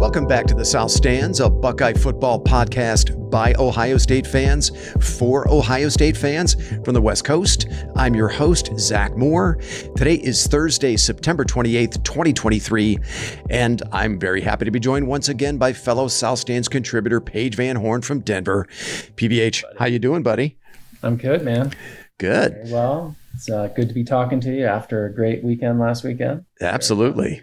Welcome back to the South Stands, a Buckeye football podcast by Ohio State fans for Ohio State fans from the West Coast. I'm your host, Zach Moore. Today is Thursday, September 28th, 2023, and I'm very happy to be joined once again by fellow South Stands contributor Paige Van Horn from Denver. PVH, how you doing, buddy? I'm good, man. Good. Very well. It's good to be talking to you after a great weekend last weekend. Absolutely.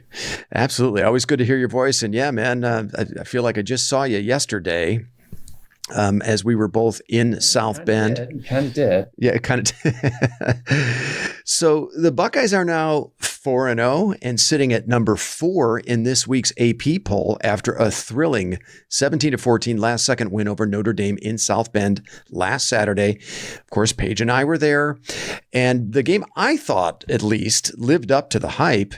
Absolutely. Always good to hear your voice. And yeah, man, I feel like I just saw you yesterday as we were both in South Bend. You kind of did. Yeah, it kind of did. So the Buckeyes are now 4-0 and sitting at number 4 in this week's AP poll after a thrilling 17-14 last-second win over Notre Dame in South Bend last Saturday. Of course, Paige and I were there, and the game, I thought, at least, lived up to the hype,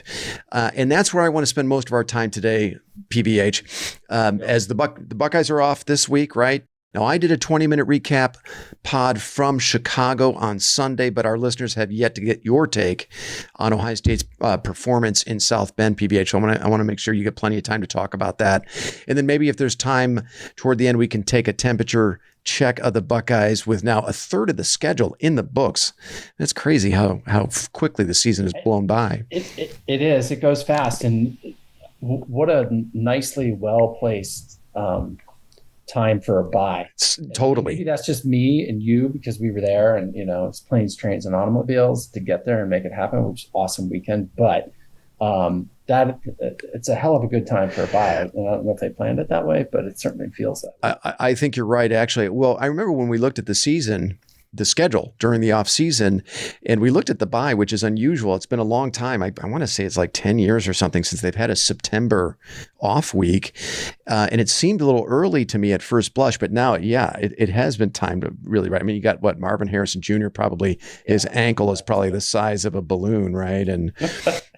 and that's where I want to spend most of our time today, PBH, as the Buckeyes are off this week, right? Now, I did a 20-minute recap pod from Chicago on Sunday, but our listeners have yet to get your take on Ohio State's performance in South Bend, PBH. So I want to make sure you get plenty of time to talk about that. And then maybe if there's time toward the end, we can take a temperature check of the Buckeyes with now a third of the schedule in the books. It's crazy how quickly the season has blown by. It is. It goes fast. And what a nicely well-placed time for a bye. Totally. Maybe that's just me and you because we were there and, it's planes, trains, and automobiles to get there and make it happen, which was an awesome weekend. But that it's a hell of a good time for a bye. I don't know if they planned it that way, but it certainly feels that way. I think you're right, actually. Well, I remember when we looked at the schedule during the off season, and we looked at the bye, which is unusual. It's been a long time. I want to say it's like 10 years or something since they've had a September off week. And it seemed a little early to me at first blush, but now, it has been time to really, right? I mean, you got Marvin Harrison Jr. probably, his ankle is probably the size of a balloon, right? And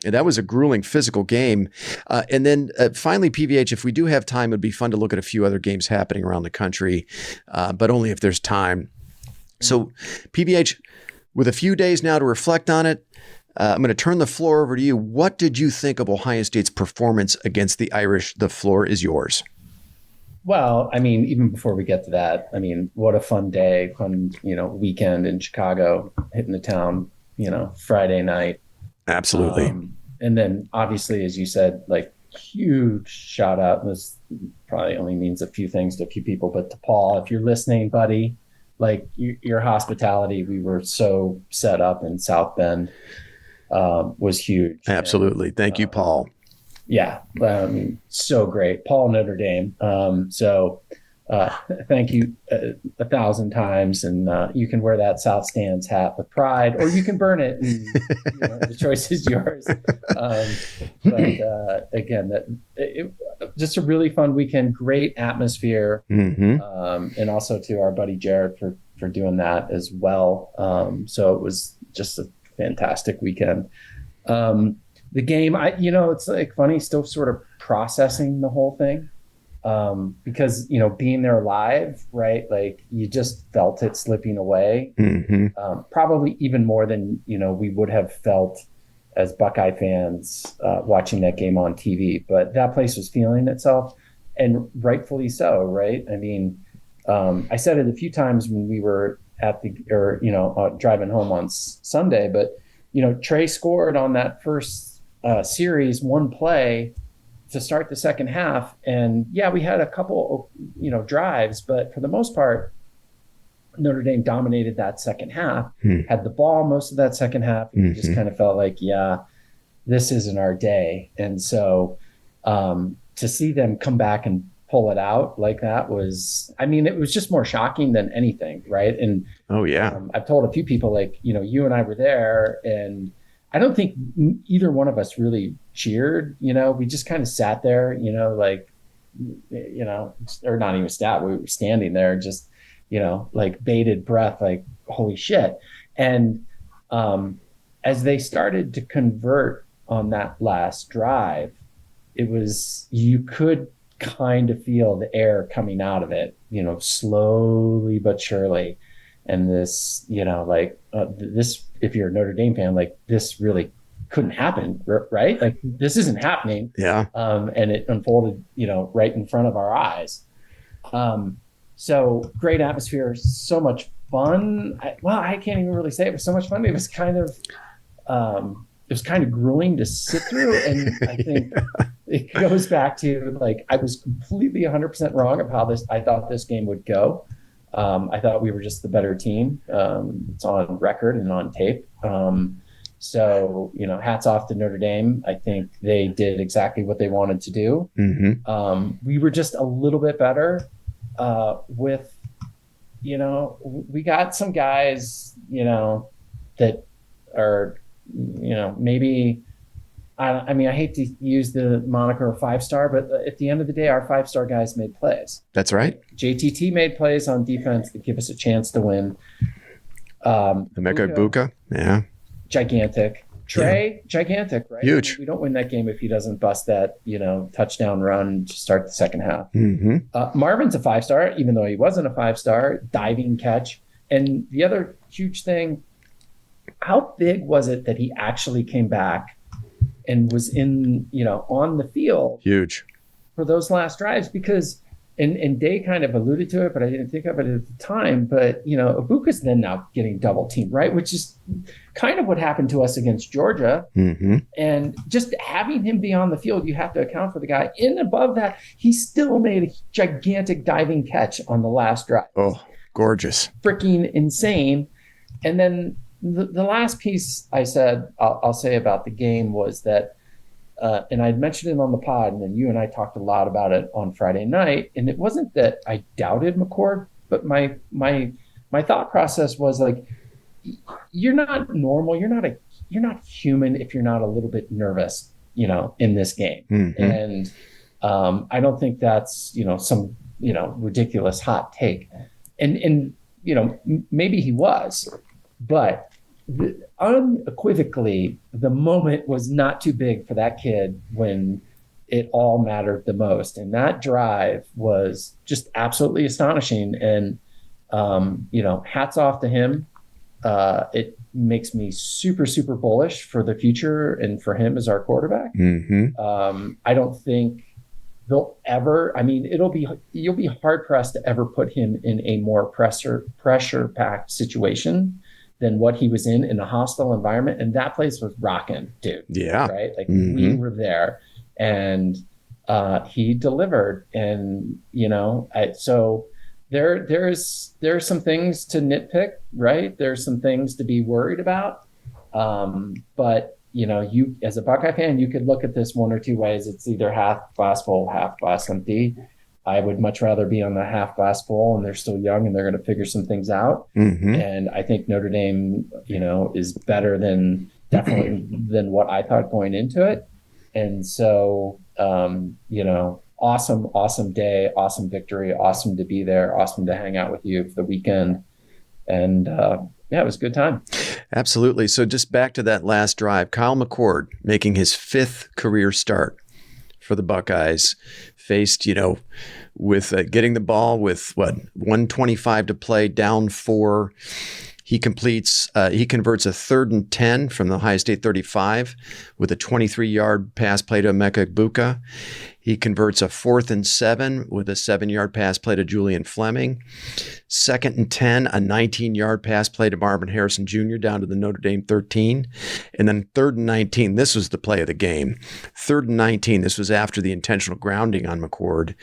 that was a grueling physical game. And then finally, PVH, if we do have time, it'd be fun to look at a few other games happening around the country, but only if there's time. So, PBH, with a few days now to reflect on it, I'm going to turn the floor over to you. What did you think of Ohio State's performance against the Irish? The floor is yours. Well, I mean, even before we get to that, I mean, what a fun day, weekend in Chicago, hitting the town, Friday night. Absolutely. And then obviously, as you said, like huge shout out. This probably only means a few things to a few people, but to Paul, if you're listening, buddy, like your hospitality, we were so set up in South Bend, was huge. Absolutely. And, thank you, Paul. Yeah. So great. Paul, Notre Dame. Thank you 1,000 times. And you can wear that South Stands hat with pride, or you can burn it. And, the choice is yours. Again, just a really fun weekend, great atmosphere. Mm-hmm. And also to our buddy Jared for doing that as well. So it was just a fantastic weekend. The game, it's like funny, still sort of processing the whole thing. Because, being there live, right? Like you just felt it slipping away. Mm-hmm. Probably even more than, we would have felt as Buckeye fans watching that game on TV. But that place was feeling itself, and rightfully so, right? I mean, I said it a few times when we were driving home on Sunday, but, Trey scored on that first series, one play to start the second half. And we had a couple, drives, but for the most part, Notre Dame dominated that second half, had the ball most of that second half. And just kind of felt like, this isn't our day. And so to see them come back and pull it out like that was, it was just more shocking than anything. Right. And I've told a few people, like, you and I were there, and I don't think either one of us really cheered. We just kind of sat there, or not even sat. We were standing there, just, like bated breath, like, holy shit. And as they started to convert on that last drive, you could kind of feel the air coming out of it, slowly but surely. And this, this, if you're a Notre Dame fan, like this really couldn't happen, right? Like this isn't happening. Yeah. And it unfolded, right in front of our eyes. So great atmosphere, so much fun. I can't even really say it was so much fun. It was kind of grueling to sit through. And I think it goes back to like, I was completely 100% wrong of how I thought this game would go. I thought we were just the better team. It's on record and on tape. So, hats off to Notre Dame. I think they did exactly what they wanted to do. Mm-hmm. We were just a little bit better with, we got some guys, that are, maybe, I hate to use the moniker 5-star, but at the end of the day, our 5-star guys made plays. That's right. JTT made plays on defense that give us a chance to win. Emeka Buka, yeah. Gigantic. Trey, gigantic, right? Huge. We don't win that game if he doesn't bust that, touchdown run to start the second half. Mm-hmm. Marvin's a 5-star, even though he wasn't a 5-star, diving catch. And the other huge thing, how big was it that he actually came back and was in, on the field? Huge. For those last drives, because and Day kind of alluded to it, but I didn't think of it at the time. But Ibuka's then now getting double teamed, right? Which is kind of what happened to us against Georgia. Mm-hmm. And just having him be on the field, you have to account for the guy. And above that, he still made a gigantic diving catch on the last drive. Oh, gorgeous! Freaking insane. And then the last piece I'll say about the game was that. And I'd mentioned it on the pod, and then you and I talked a lot about it on Friday night. And it wasn't that I doubted McCord, but my thought process was like, you're not normal. You're not human if you're not a little bit nervous, in this game. Mm-hmm. And I don't think that's some ridiculous hot take. And maybe he was, but. Unequivocally, the moment was not too big for that kid when it all mattered the most. And that drive was just absolutely astonishing. And, hats off to him. It makes me super, super bullish for the future and for him as our quarterback. Mm-hmm. I don't think they'll ever, you'll be hard pressed to ever put him in a more pressure packed situation than what he was in a hostile environment. And that place was rocking, dude. Yeah. Right? Like mm-hmm. we were there and he delivered. And, so there's some things to nitpick, right? There's some things to be worried about. But, you as a Buckeye fan, you could look at this one or two ways. It's either half glass full, half glass empty. I would much rather be on the half glass full, and they're still young and they're going to figure some things out. Mm-hmm. And I think Notre Dame, is better than what I thought going into it. And so, awesome day, awesome victory, awesome to be there, awesome to hang out with you for the weekend. And it was a good time. Absolutely. So just back to that last drive, Kyle McCord making his 5th career start for the Buckeyes, faced, with getting the ball with 1:25 to play, down 4. He converts a 3rd and 10 from the Ohio State 35 with a 23-yard pass play to Emeka Buka. He converts a 4th and 7 with a 7-yard pass play to Julian Fleming. 2nd and 10, a 19-yard pass play to Marvin Harrison Jr. down to the Notre Dame 13. And then 3rd and 19, this was the play of the game. 3rd and 19, this was after the intentional grounding on McCord.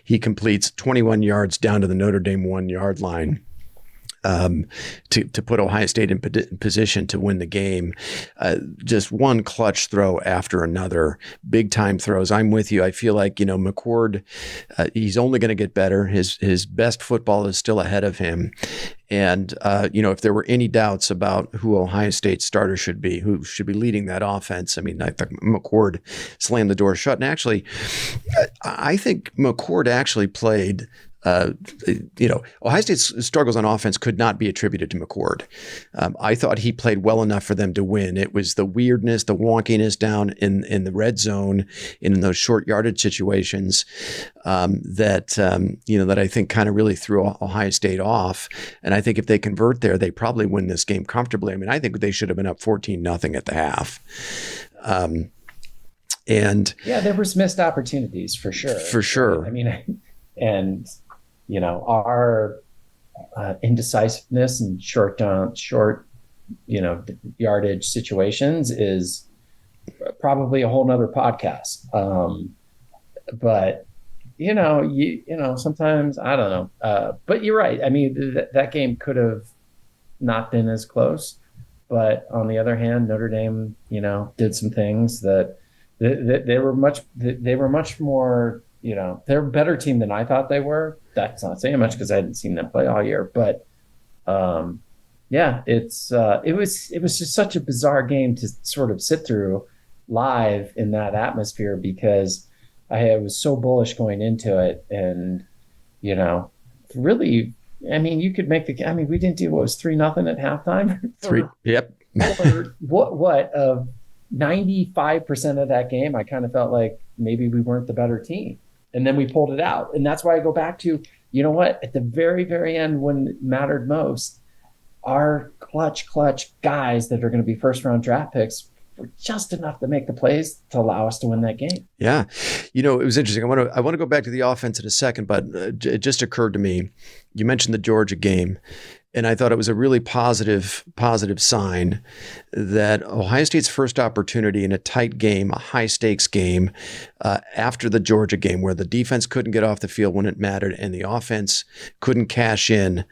He completes 21 yards down to the Notre Dame 1-yard line. To put Ohio State in position to win the game. Just one clutch throw after another, big time throws. I'm with you. I feel like, McCord, he's only going to get better. His best football is still ahead of him. And, if there were any doubts about who Ohio State's starter should be, who should be leading that offense, I think McCord slammed the door shut. And actually, I think McCord actually played Ohio State's struggles on offense could not be attributed to McCord. I thought he played well enough for them to win. It was the weirdness, the wonkiness down in the red zone, in those short yardage situations that I think kind of really threw Ohio State off. And I think if they convert there, they probably win this game comfortably. I mean, I think they should have been up 14-0 at the half. And yeah, there was missed opportunities for sure. For sure. I mean, and our indecisiveness and short yardage situations is probably a whole nother podcast. But sometimes I don't know. But you're right. I mean, that game could have not been as close. But on the other hand, Notre Dame, did some things that they were much more. They're a better team than I thought they were. That's not saying much because I hadn't seen them play all year. But it was just such a bizarre game to sort of sit through live in that atmosphere because I was so bullish going into it, and really, I mean, you could make the. I mean, we didn't do what was 3-0 at halftime. 3. Yep. What of 95% of that game, I kind of felt like maybe we weren't the better team. And then we pulled it out. And that's why I go back to, at the very, very end, when it mattered most, our clutch guys that are going to be first round draft picks were just enough to make the plays to allow us to win that game. Yeah. It was interesting. I want to go back to the offense in a second, but it just occurred to me. You mentioned the Georgia game. And I thought it was a really positive sign that Ohio State's first opportunity in a tight game, a high-stakes game, after the Georgia game, where the defense couldn't get off the field when it mattered and the offense couldn't cash in,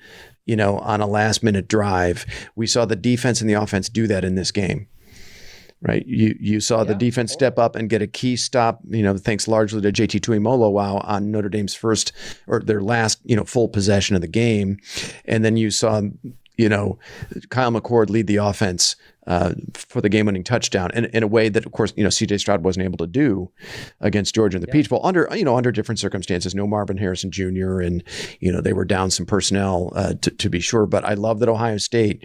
on a last-minute drive. We saw the defense and the offense do that in this game. Right. You saw the defense step up and get a key stop, thanks largely to JT Tuimoloau on Notre Dame's first or their last, full possession of the game. And then you saw, Kyle McCord lead the offense for the game-winning touchdown in a way that, of course, C.J. Stroud wasn't able to do against Georgia in the Peach Bowl under different circumstances. No Marvin Harrison Jr. and, they were down some personnel to be sure. But I love that Ohio State,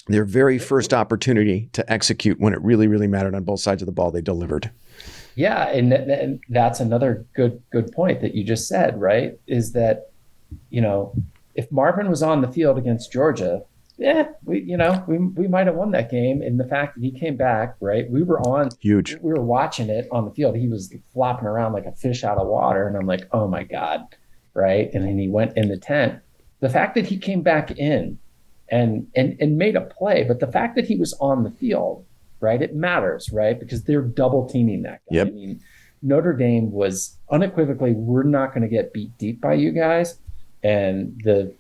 their very first opportunity to execute when it really, really mattered on both sides of the ball, they delivered. Yeah, and that's another good point that you just said, right? Is that, if Marvin was on the field against Georgia, we might have won that game. And the fact that he came back, right? We were watching it on the field. He was flopping around like a fish out of water, and I'm like, oh my God, right? And then he went in the tent. The fact that he came back in and made a play, but the fact that he was on the field, right, it matters, right? Because they're double teaming that guy. Yep. I mean, Notre Dame was unequivocally, we're not going to get beat deep by you guys. And the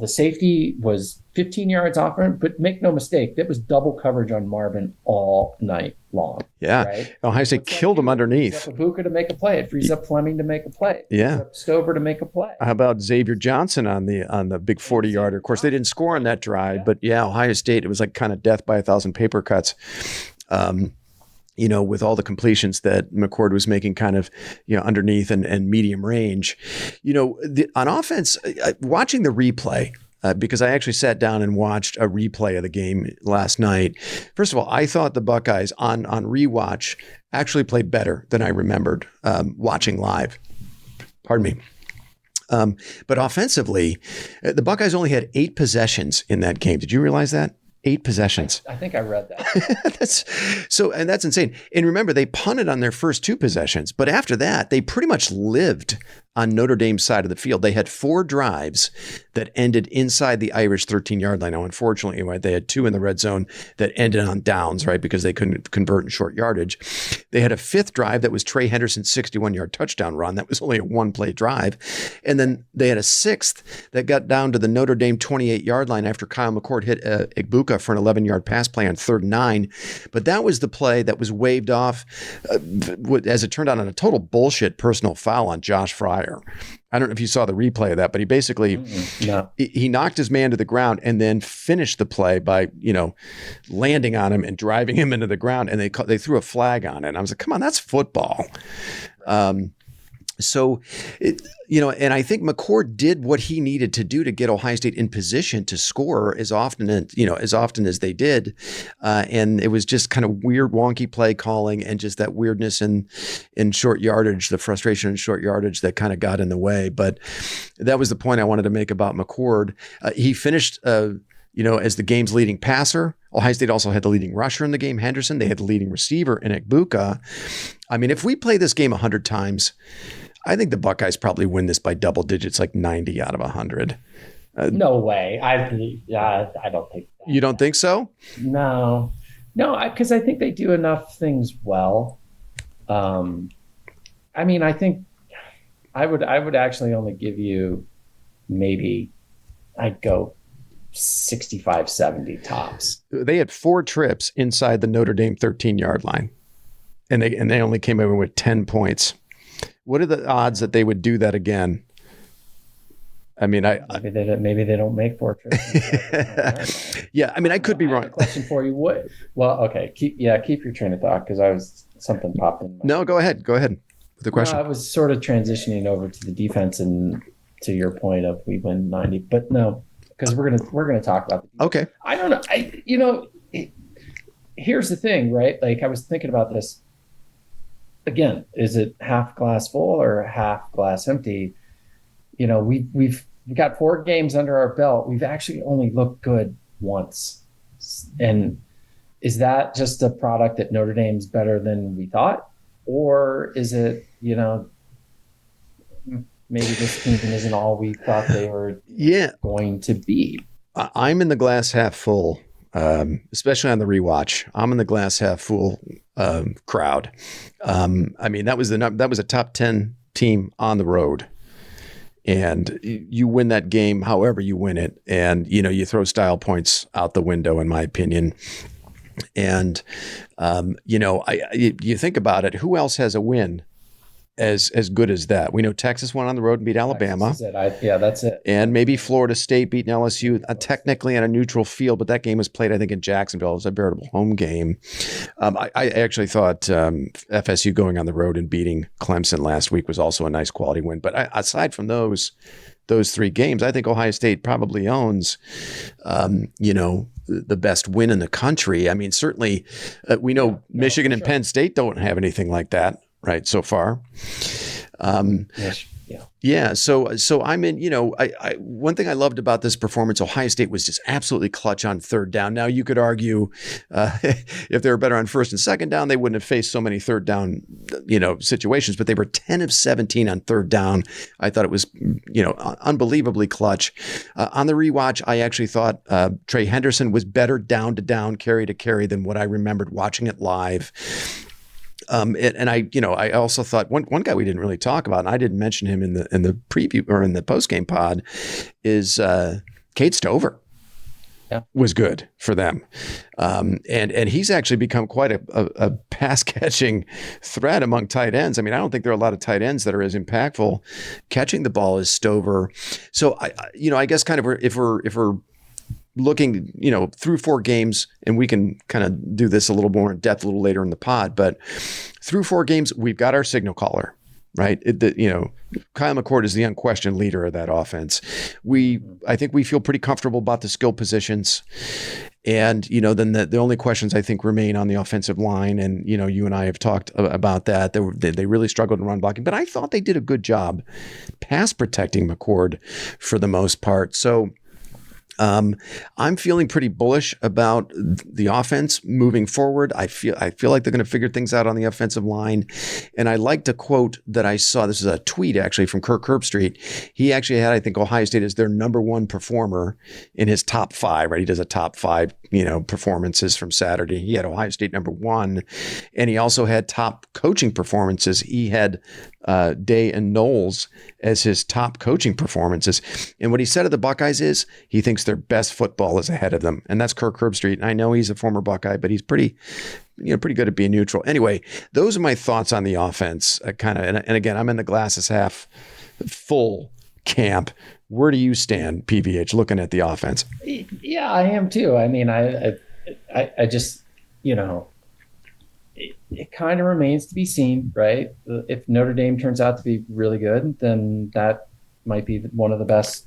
safety was 15 yards off him, but make no mistake, that was double coverage on Marvin all night long. Yeah. Right? Ohio State killed him underneath. It frees up Ibuka to make a play. It frees up Fleming to make a play. Yeah. Frees up Stover to make a play. How about Xavier Johnson on the big 40-yarder? Of course, they didn't score on that drive, but Ohio State, it was like kind of death by 1,000 paper cuts. With all the completions that McCord was making kind of, underneath and medium range. On offense, watching the replay, because I actually sat down and watched a replay of the game last night. First of all, I thought the Buckeyes on rewatch actually played better than I remembered watching live. Pardon me. But offensively, the Buckeyes only had 8 possessions in that game. Did you realize that? 8 possessions. I think I read that. That's insane. And remember, they punted on their first 2 possessions, but after that, they pretty much lived on Notre Dame's side of the field. They had 4 drives that ended inside the Irish 13-yard line. Now, unfortunately, right, they had 2 in the red zone that ended on downs, right, because they couldn't convert in short yardage. They had a 5th drive that was Trey Henderson's 61-yard touchdown run. That was only a 1-play drive. And then they had a 6th that got down to the Notre Dame 28-yard line after Kyle McCord hit Ibuka for an 11-yard pass play on 3rd and 9. But that was the play that was waved off, as it turned out, on a total bullshit personal foul on Josh Fryer. I don't know if you saw the replay of that, but he basically he knocked his man to the ground and then finished the play by landing on him and driving him into the ground, and they threw a flag on it. And I was like, come on, that's football. So, and I think McCord did what he needed to do to get Ohio State in position to score as often as they did. And it was just kind of weird, wonky play calling and just that weirdness in short yardage, the frustration in short yardage that kind of got in the way. But that was the point I wanted to make about McCord. He finished, as the game's leading passer. Ohio State also had the leading rusher in the game, Henderson. They had the leading receiver in Ekbuka. I mean, if we play this game 100 times, I think the Buckeyes probably win this by double digits, like 90 out of 100. No way. I don't think that. You don't think so? No, because I think they do enough things well. I mean, I think I would actually only give you maybe, I'd go 65, 70 tops. They had 4 trips inside the Notre Dame 13-yard line, and they only came over with 10 points. What are the odds that they would do that again? I mean, maybe they don't make 4 trips. Yeah, I mean, I could be wrong. I have a question for you. What? Well, okay, keep your train of thought because something popped in. No, go ahead with the question. No, I was sort of transitioning over to the defense and to your point of we win 90, but no, because we're gonna talk about the defense. Okay. I don't know. Here's the thing, right? Like I was thinking about this. Again, is it half glass full or half glass empty? We've got 4 games under our belt. We've actually only looked good once. And is that just a product that Notre Dame's better than we thought? Or is it, maybe this team isn't all we thought they were going to be? I'm in the glass half full, especially on the rewatch. I'm in the glass half full crowd. I mean, that was a top 10 team on the road. And you win that game however you win it. And, you throw style points out the window, in my opinion. And, you think about it, who else has a win as good as that? We know Texas went on the road and beat Alabama. That's it. And maybe Florida State beating LSU technically on a neutral field, but that game was played, I think, in Jacksonville. It was a veritable home game. I actually thought FSU going on the road and beating Clemson last week was also a nice quality win. But aside from those 3 games, I think Ohio State probably owns, the best win in the country. I mean, certainly we know Michigan and Penn State don't have anything like that. Right. So far. Yeah. So I'm in, one thing I loved about this performance, Ohio State was just absolutely clutch on third down. Now you could argue if they were better on first and second down, they wouldn't have faced so many third down, situations, but they were 10 of 17 on third down. I thought it was, unbelievably clutch. On the rewatch, I actually thought Trey Henderson was better down to down, carry to carry than what I remembered watching it live. And I also thought one guy we didn't really talk about, and I didn't mention him in the preview or in the postgame pod, is Cade Stover. Yeah. Was good for them. And he's actually become quite a pass catching threat among tight ends. I mean, I don't think there are a lot of tight ends that are as impactful catching the ball as Stover. So I guess kind of if we're looking, through 4 games, and we can kind of do this a little more in depth a little later in the pod, but through 4 games, we've got our signal caller, right? Kyle McCord is the unquestioned leader of that offense. I think we feel pretty comfortable about the skill positions. And, then the only questions I think remain on the offensive line. And, you and I have talked about that. They really struggled in run blocking, but I thought they did a good job pass protecting McCord for the most part. So, I'm feeling pretty bullish about the offense moving forward. I feel like they're going to figure things out on the offensive line. And I liked a quote that I saw. This is a tweet actually from Kirk Herbstreit. He actually had, I think, Ohio State as their number 1 performer in his top 5, right? He does a top 5, performances from Saturday. He had Ohio State number 1, and he also had top coaching performances. He had Day and Knowles as his top coaching performances. And what he said of the Buckeyes is he thinks their best football is ahead of them. And that's Kirk Herbstreit. And I know he's a former Buckeye, but he's pretty good at being neutral. Anyway, those are my thoughts on the offense. And again, I'm in the glasses half full camp. Where do you stand, PVH, looking at the offense? Yeah, I am too. I mean, I just, it kind of remains to be seen, right? If Notre Dame turns out to be really good, then that might be one of the best,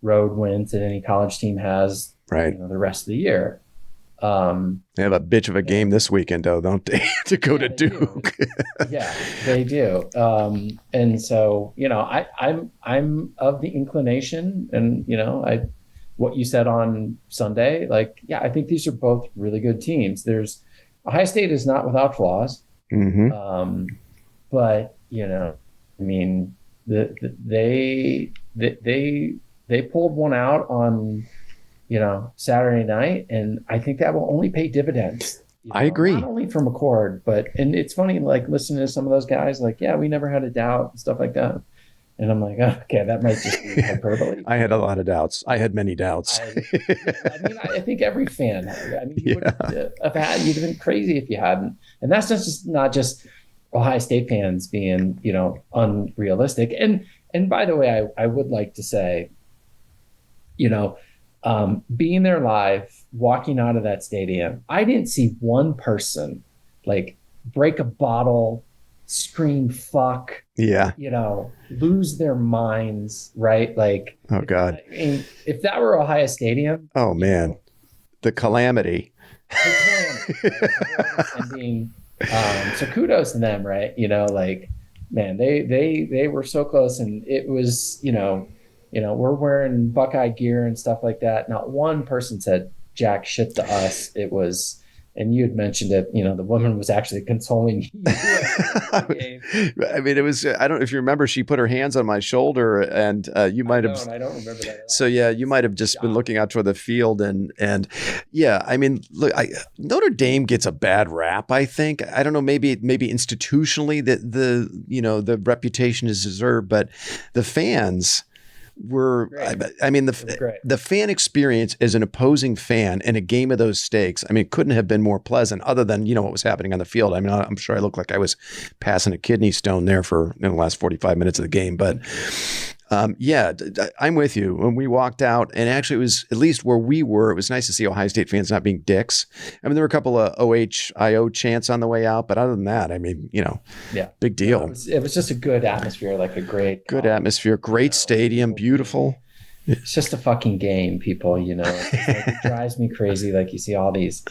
road wins that any college team has, Right. the rest of the year. They have a bitch of a game this weekend, though, don't they? To go to Duke. Yeah, they do. And so, I'm of the inclination, and what you said on Sunday, I think these are both really good teams. Ohio State is not without flaws, but I mean, they pulled one out on Saturday night, and I think that will only pay dividends. I agree. Not only for McCord, and it's funny, listening to some of those guys, we never had a doubt and stuff like that. And I'm like, oh, okay, that might just be hyperbole. I had a lot of doubts. I had many doubts. I think every fan had. I mean, you'd have been crazy if you hadn't. And that's not just Ohio State fans being, unrealistic. And by the way, I would like to say, being there live, walking out of that stadium, I didn't see one person break a bottle, scream fuck, lose their minds, right? Oh God. I mean, if that were Ohio Stadium, oh man, the calamity. So kudos to them, right? Man, they were so close, and it was, we're wearing Buckeye gear and stuff like that. Not one person said jack shit to us. It was, and you had mentioned it, the woman was actually consoling you. I mean, it was, I don't know if you remember, she put her hands on my shoulder, and you might have. I don't remember that. So yeah, you might have just been looking out toward the field, and yeah, I mean, look, Notre Dame gets a bad rap. I think, I don't know, maybe institutionally that the reputation is deserved, but the fans were, I mean, the fan experience as an opposing fan in a game of those stakes, I mean, couldn't have been more pleasant, other than, what was happening on the field. I mean, I'm sure I looked like I was passing a kidney stone there for the last 45 minutes of the game, but yeah, I'm with you. When we walked out, and actually it was, at least where we were, it was nice to see Ohio State fans not being dicks. I mean, there were a couple of OHIO chants on the way out, but other than that, I mean, big deal. No, it was just a good atmosphere, a good atmosphere, great stadium, beautiful. It's just a fucking game, people, it drives me crazy. You see all these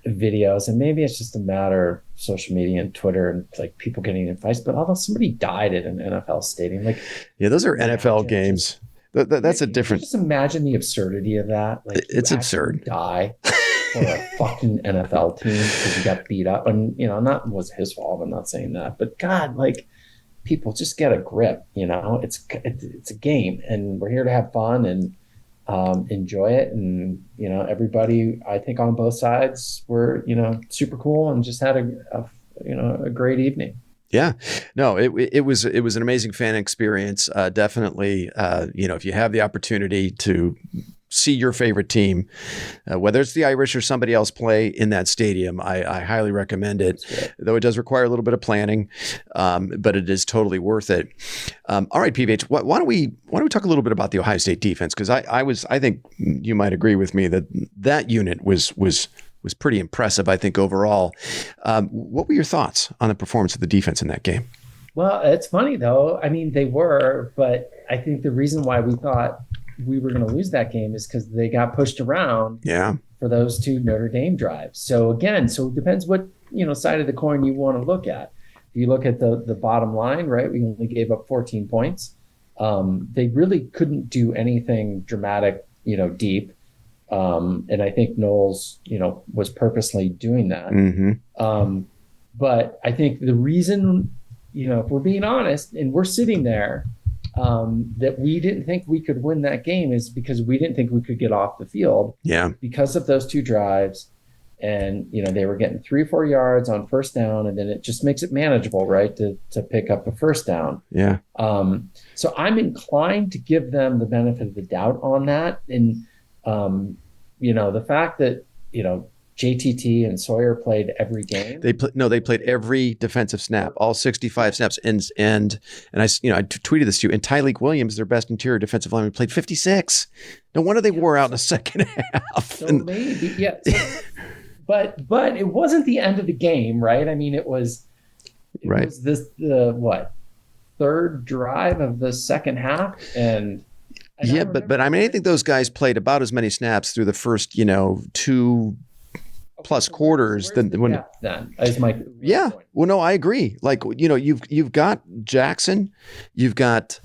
videos, and maybe it's just a matter of social media and Twitter and people getting in fights, but although somebody died at an NFL stadium, those are NFL games. That's a different. Just imagine the absurdity of that. It's absurd. Die for a fucking NFL team because you got beat up, and not was his fault. I'm not saying that, but God, people just get a grip. It's a game, and we're here to have fun and enjoy it, and everybody, I think, on both sides were super cool and just had a great evening. Yeah, no, it was an amazing fan experience. Definitely, if you have the opportunity to see your favorite team, whether it's the Irish or somebody else play in that stadium, I highly recommend it. Though it does require a little bit of planning, but it is totally worth it. All right, PVH, why don't we talk a little bit about the Ohio State defense? Because I think you might agree with me that unit was pretty impressive, I think, overall. What were your thoughts on the performance of the defense in that game? Well, it's funny, though. I mean, they were, but I think the reason why we thought we were going to lose that game is because they got pushed around for those two Notre Dame drives. So again, it depends what side of the coin you want to look at. If you look at the bottom line, right, we only gave up 14 points. They really couldn't do anything dramatic, deep. And I think Knowles, was purposely doing that. Mm-hmm. But I think the reason, if we're being honest, and we're sitting there, that we didn't think we could win that game is because we didn't think we could get off the field. Yeah. Because of those two drives. And, they were getting 3 or 4 yards on first down, and then it just makes it manageable, right, to pick up a first down. Yeah. So I'm inclined to give them the benefit of the doubt on that. And, the fact that, JTT and Sawyer played every game. They played every defensive snap, all 65 snaps. And I tweeted this to you. And Tyleik Williams, their best interior defensive lineman, played 56. No wonder they wore out in the second half. So maybe, yeah. but it wasn't the end of the game, right? I mean, it was the third drive of the second half, and yeah, but I mean, I think those guys played about as many snaps through the first, 2 plus quarters than when. Then is my point. Well, no, I agree. Like, you've got Jackson, you've got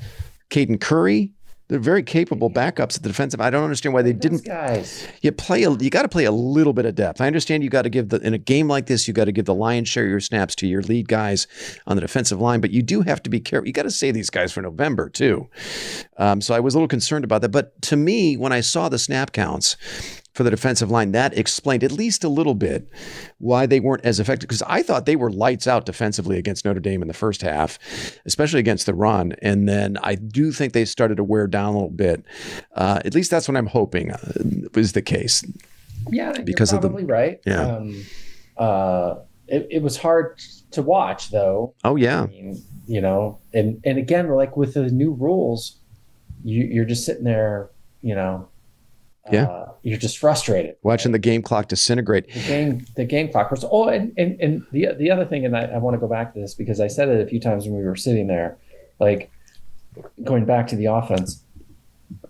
Caden Curry. They're very capable backups at the defensive. I don't understand why they didn't. Guys. You got to play a little bit of depth. I understand you got to give in a game like this, you got to give the lion's share of your snaps to your lead guys on the defensive line, but you do have to be careful. You got to save these guys for November too. So I was a little concerned about that. But to me, when I saw the snap counts for the defensive line, that explained at least a little bit why they weren't as effective, because I thought they were lights out defensively against Notre Dame in the first half, especially against the run. And then I do think they started to wear down a little bit. At least that's what I'm hoping was the case. Yeah, because you're probably right. Yeah. It was hard to watch, though. Oh, yeah. I mean, and again, like with the new rules, you're just sitting there, you're just frustrated watching the game clock disintegrate. The game clock was. Oh, and the other thing, and I want to go back to this because I said it a few times when we were sitting there, like going back to the offense,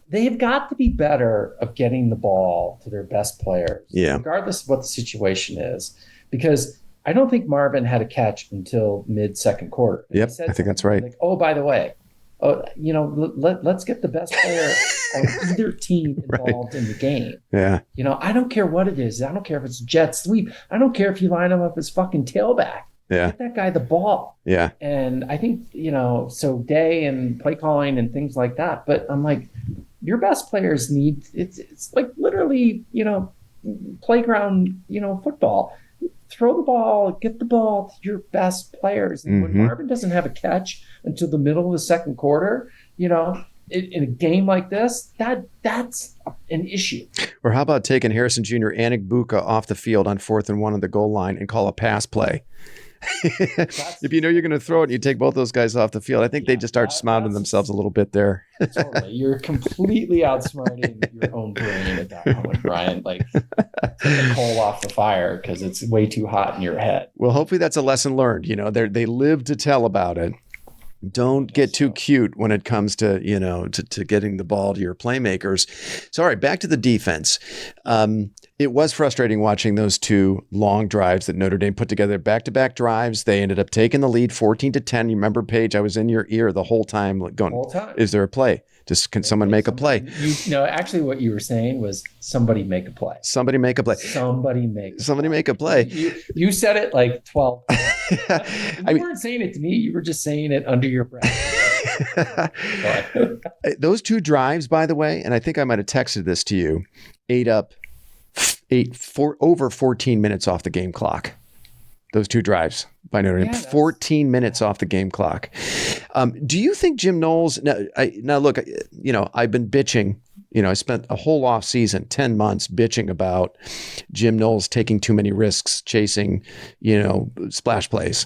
they've got to be better of getting the ball to their best players, regardless of what the situation is, because I don't think Marvin had a catch until mid-second quarter. Yep, I think that's right. Like, oh, by the way, let's get the best player on either team involved in the game. Yeah. I don't care what it is. I don't care if it's jet sweep. I don't care if you line him up as fucking tailback. Yeah. Get that guy the ball. Yeah. And I think, so day and play calling and things like that. But I'm like, your best players need, it's like literally, playground, football. Throw the ball, get the ball to your best players. And when Marvin doesn't have a catch until the middle of the second quarter, in a game like this, that's an issue. Or how about taking Harrison Jr. and Igbuka off the field on 4th and 1 on the goal line and call a pass play? If you know you're going to throw it and you take both those guys off the field, I think they just start smiling themselves a little bit there. Totally. You're completely outsmarting your own brain at that moment, Brian. Like, take the coal off the fire because it's way too hot in your head. Well, hopefully that's a lesson learned. They live to tell about it. Don't get too cute when it comes to, to getting the ball to your playmakers. So, all right, back to the defense. It was frustrating watching those 2 long drives that Notre Dame put together, back-to-back drives. They ended up taking the lead 14-10. You remember, Paige, I was in your ear the whole time going, is there a play? Can someone make a play? Actually what you were saying was somebody make a play. Somebody make a play. Somebody make a play. You said it like 12 You weren't saying it to me. You were just saying it under your breath. Those 2 drives, by the way, and I think I might have texted this to you, over 14 minutes off the game clock. Those 2 drives by Notre Dame, 14 minutes off the game clock. Do you think Jim Knowles? Now look, I've been bitching. I spent a whole off season, 10 months, bitching about Jim Knowles taking too many risks, chasing, splash plays,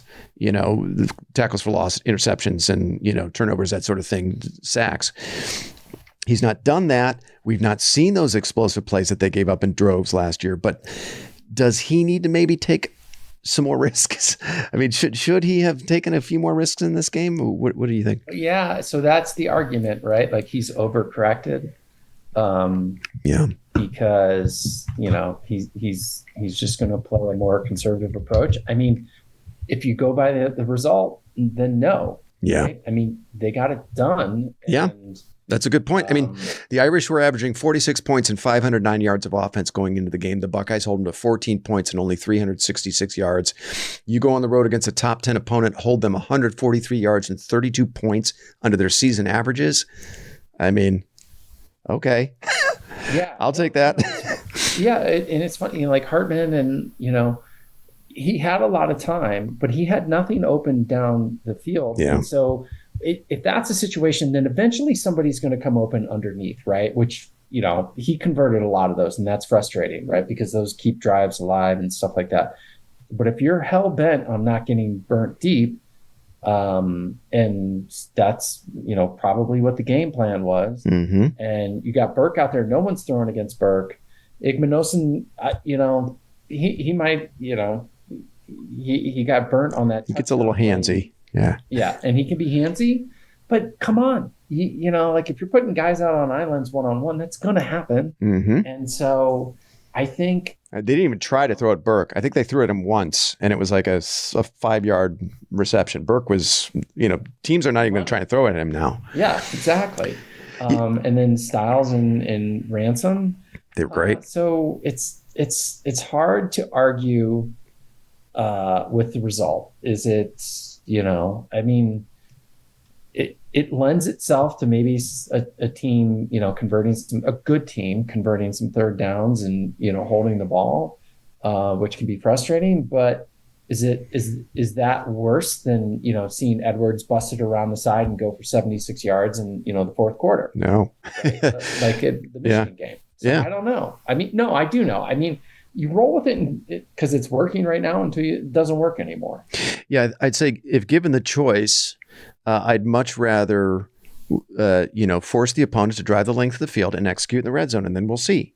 tackles for loss, interceptions, and turnovers, that sort of thing, sacks. He's not done that. We've not seen those explosive plays that they gave up in droves last year. But does he need to maybe take some more risks? I mean, should he have taken a few more risks in this game? What do you think? Yeah, so that's the argument, right? Like he's overcorrected. Because he's just going to play a more conservative approach. I mean, if you go by the result, then no. Yeah. Right? I mean, they got it done. Yeah. That's a good point. I mean, the Irish were averaging 46 points and 509 yards of offense going into the game. The Buckeyes hold them to 14 points and only 366 yards. You go on the road against a top 10 opponent, hold them 143 yards and 32 points under their season averages. I mean, okay. Yeah. I'll take that. Yeah. And it's funny, like Hartman and, he had a lot of time, but he had nothing open down the field. Yeah. And so if that's a situation, then eventually somebody's going to come open underneath, right? Which, he converted a lot of those, and that's frustrating, right? Because those keep drives alive and stuff like that. But if you're hell bent on not getting burnt deep, and that's, probably what the game plan was. And you got Burke out there. No one's throwing against Burke. Igmanosin, he might, he got burnt on that. He gets a little handsy. Yeah. Yeah. And he can be handsy, but come on. Like if you're putting guys out on islands one-on-one, that's going to happen. Mm-hmm. And so I think they didn't even try to throw at Burke. I think they threw at him once, and it was like a 5-yard reception. Burke was, teams are not even going to try and throw at him now. Yeah, exactly. And then Styles and Ransom, they're great. So it's hard to argue with the result. Is it, I mean, it lends itself to maybe a team, a good team converting some third downs and, holding the ball, which can be frustrating. But is that worse than, seeing Edwards busted around the side and go for 76 yards in, the fourth quarter? No. Right? Like the Michigan game. So I don't know. I mean, no, I do know. I mean, you roll with it because it's working right now until it doesn't work anymore. Yeah, I'd say if given the choice, I'd much rather, force the opponent to drive the length of the field and execute in the red zone, and then we'll see.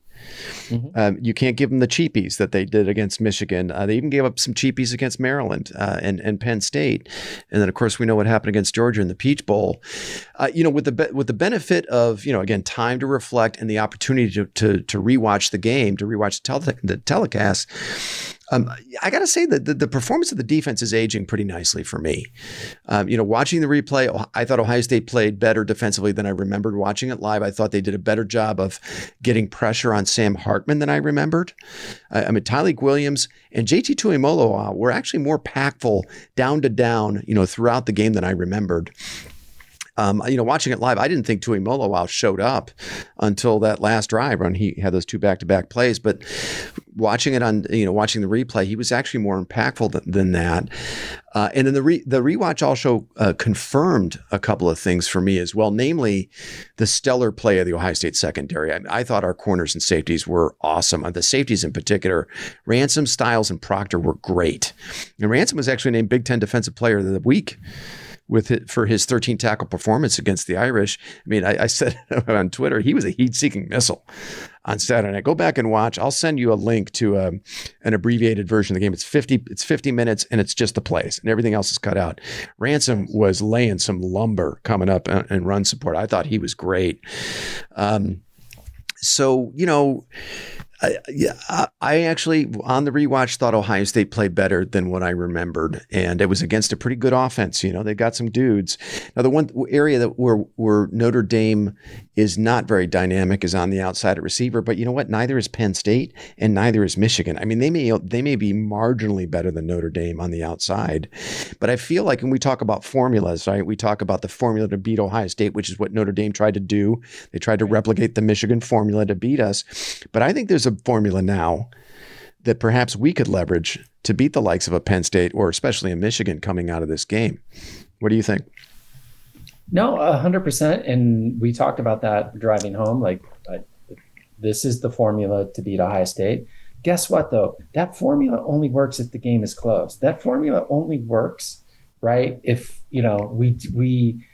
Mm-hmm. You can't give them the cheapies that they did against Michigan. They even gave up some cheapies against Maryland and Penn State, and then of course we know what happened against Georgia in the Peach Bowl. With the benefit of again time to reflect and the opportunity to rewatch the game, to rewatch the telecast. I got to say that the performance of the defense is aging pretty nicely for me. Watching the replay, I thought Ohio State played better defensively than I remembered watching it live. I thought they did a better job of getting pressure on Sam Hartman than I remembered. Tyleik Williams and JT Tuimoloau were actually more impactful down to down, throughout the game than I remembered. Watching it live, I didn't think Tuimoloau showed up until that last drive when he had those 2 back-to-back plays. But watching it on, watching the replay, he was actually more impactful than that. And then the rewatch also confirmed a couple of things for me as well, namely the stellar play of the Ohio State secondary. I thought our corners and safeties were awesome. The safeties in particular, Ransom, Styles, and Proctor were great. And Ransom was actually named Big Ten Defensive Player of the Week for his 13 tackle performance against the Irish. I mean, I said on Twitter, he was a heat-seeking missile on Saturday night. Go back and watch. I'll send you a link to an abbreviated version of the game. It's 50 minutes and it's just the plays and everything else is cut out. Ransom was laying some lumber coming up and run support. I thought he was great. I actually, on the rewatch, thought Ohio State played better than what I remembered. And it was against a pretty good offense. They got some dudes. Now, the one area that where Notre Dame is not very dynamic is on the outside at receiver. But you know what? Neither is Penn State and neither is Michigan. I mean, they may be marginally better than Notre Dame on the outside. But I feel like when we talk about formulas, right, we talk about the formula to beat Ohio State, which is what Notre Dame tried to do. They tried to replicate the Michigan formula to beat us. But I think there's a formula now that perhaps we could leverage to beat the likes of a Penn State or especially a Michigan coming out of this game. What do you think? No, 100%. And we talked about that driving home. This is the formula to beat Ohio State. Guess what, though? That formula only works if the game is close. That formula only works, right, if we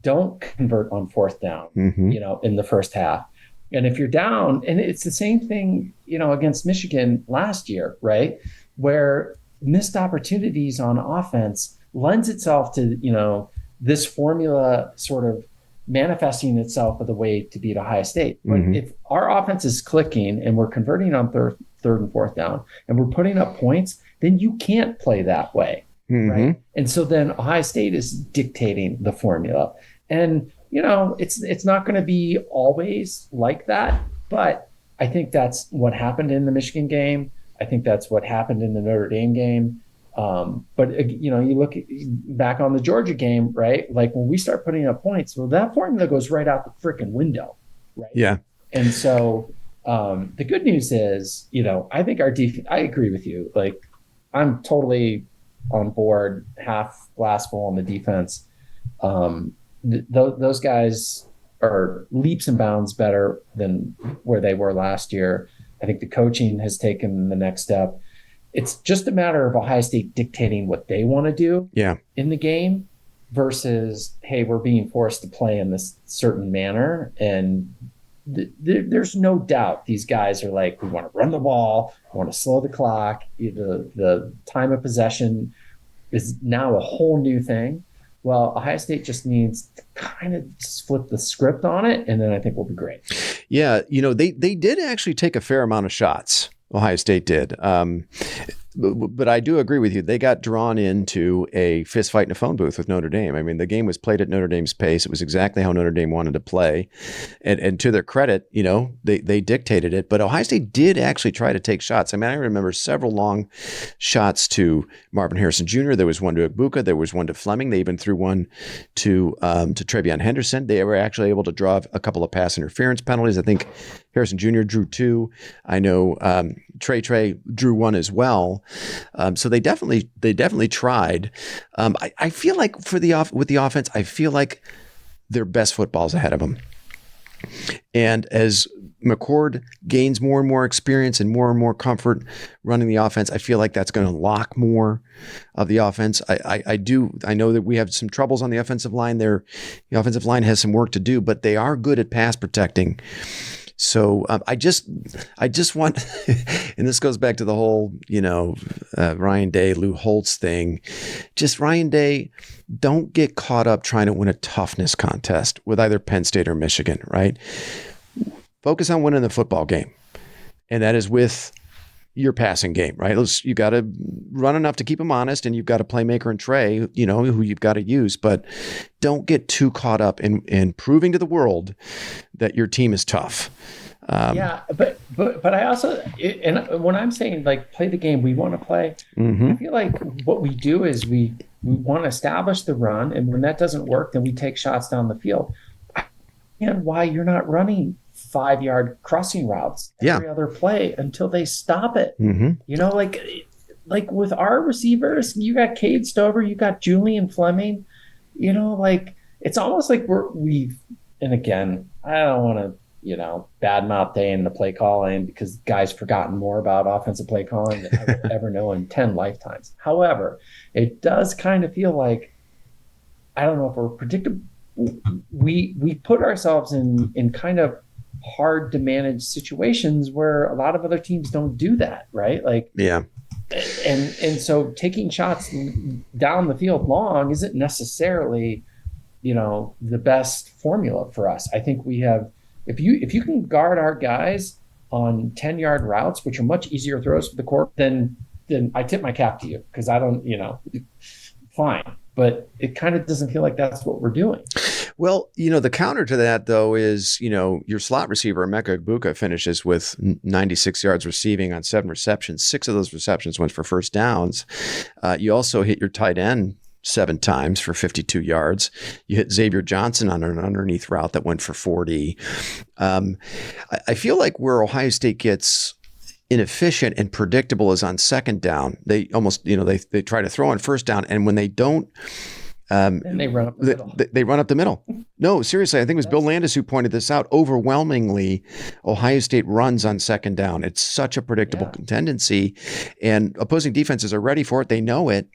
don't convert on fourth down, in the first half. And if you're down, and it's the same thing, against Michigan last year, right, where missed opportunities on offense lends itself to, this formula sort of manifesting itself as a way to beat Ohio State. But if our offense is clicking and we're converting on third and fourth down and we're putting up points, then you can't play that way, right? And so then Ohio State is dictating the formula. And it's not going to be always like that, but I think that's what happened in the Michigan game. I think that's what happened in the Notre Dame game. But you look back on the Georgia game, right? Like when we start putting up points, well, that formula goes right out the freaking window, right? Yeah. And so the good news is, I think our defense. I agree with you. Like I'm totally on board, half glass full on the defense. Those guys are leaps and bounds better than where they were last year. I think the coaching has taken the next step. It's just a matter of Ohio State dictating what they want to do in the game versus, hey, we're being forced to play in this certain manner. And, there's no doubt these guys are like, we want to run the ball, we want to slow the clock. The time of possession is now a whole new thing. Well, Ohio State just needs to kind of just flip the script on it, and then I think we'll be great. Yeah, they did actually take a fair amount of shots. Ohio State did. But I do agree with you. They got drawn into a fist fight in a phone booth with Notre Dame. I mean, the game was played at Notre Dame's pace. It was exactly how Notre Dame wanted to play. And to their credit, they dictated it. But Ohio State did actually try to take shots. I mean, I remember several long shots to Marvin Harrison Jr. There was one to Igbuka. There was one to Fleming. They even threw one to Trevion Henderson. They were actually able to draw a couple of pass interference penalties. I think Harrison Jr. drew 2. I know Trey drew 1 as well. So they definitely tried. I feel like with the offense, I feel like their best football's ahead of them. And as McCord gains more and more experience and more comfort running the offense, I feel like that's going to unlock more of the offense. I know that we have some troubles on the offensive line there. The offensive line has some work to do, but they are good at pass protecting. So I just want, and this goes back to the whole, Ryan Day, Lou Holtz thing. Just Ryan Day, don't get caught up trying to win a toughness contest with either Penn State or Michigan, right? Focus on winning the football game. And that is with your passing game, right? You got to run enough to keep them honest, and you've got a playmaker in Trey, who you've got to use, but don't get too caught up in proving to the world that your team is tough. But I also, and when I'm saying like play the game we want to play, I feel like what we do is we want to establish the run, and when that doesn't work, then we take shots down the field. And why you're not running 5-yard crossing routes every other play until they stop it. Like with our receivers, you got Cade Stover, you got Julian Fleming, it's almost like and again, I don't want to, badmouth Day in the play calling, because guys forgotten more about offensive play calling than I will ever know in 10 lifetimes. However, it does kind of feel like, I don't know if we're predictable. We put ourselves in kind of hard to manage situations where a lot of other teams don't do that, right? And so taking shots down the field long isn't necessarily, the best formula for us. I think we have, if you can guard our guys on 10-yard routes, which are much easier throws for the court, then I tip my cap to you, because I don't, fine. But it kind of doesn't feel like that's what we're doing. Well, the counter to that, though, is, your slot receiver, Emeka Egbuka, finishes with 96 yards receiving on 7 receptions. 6 of those receptions went for first downs. You also hit your tight end 7 times for 52 yards. You hit Xavier Johnson on an underneath route that went for 40. I feel like where Ohio State gets inefficient and predictable is on second down. They almost, they try to throw on first down, and when they don't, and they run up the middle. They run up the middle. No, seriously, I think it was Bill Landis who pointed this out. Overwhelmingly, Ohio State runs on second down. It's such a predictable tendency, and opposing defenses are ready for it. They know it.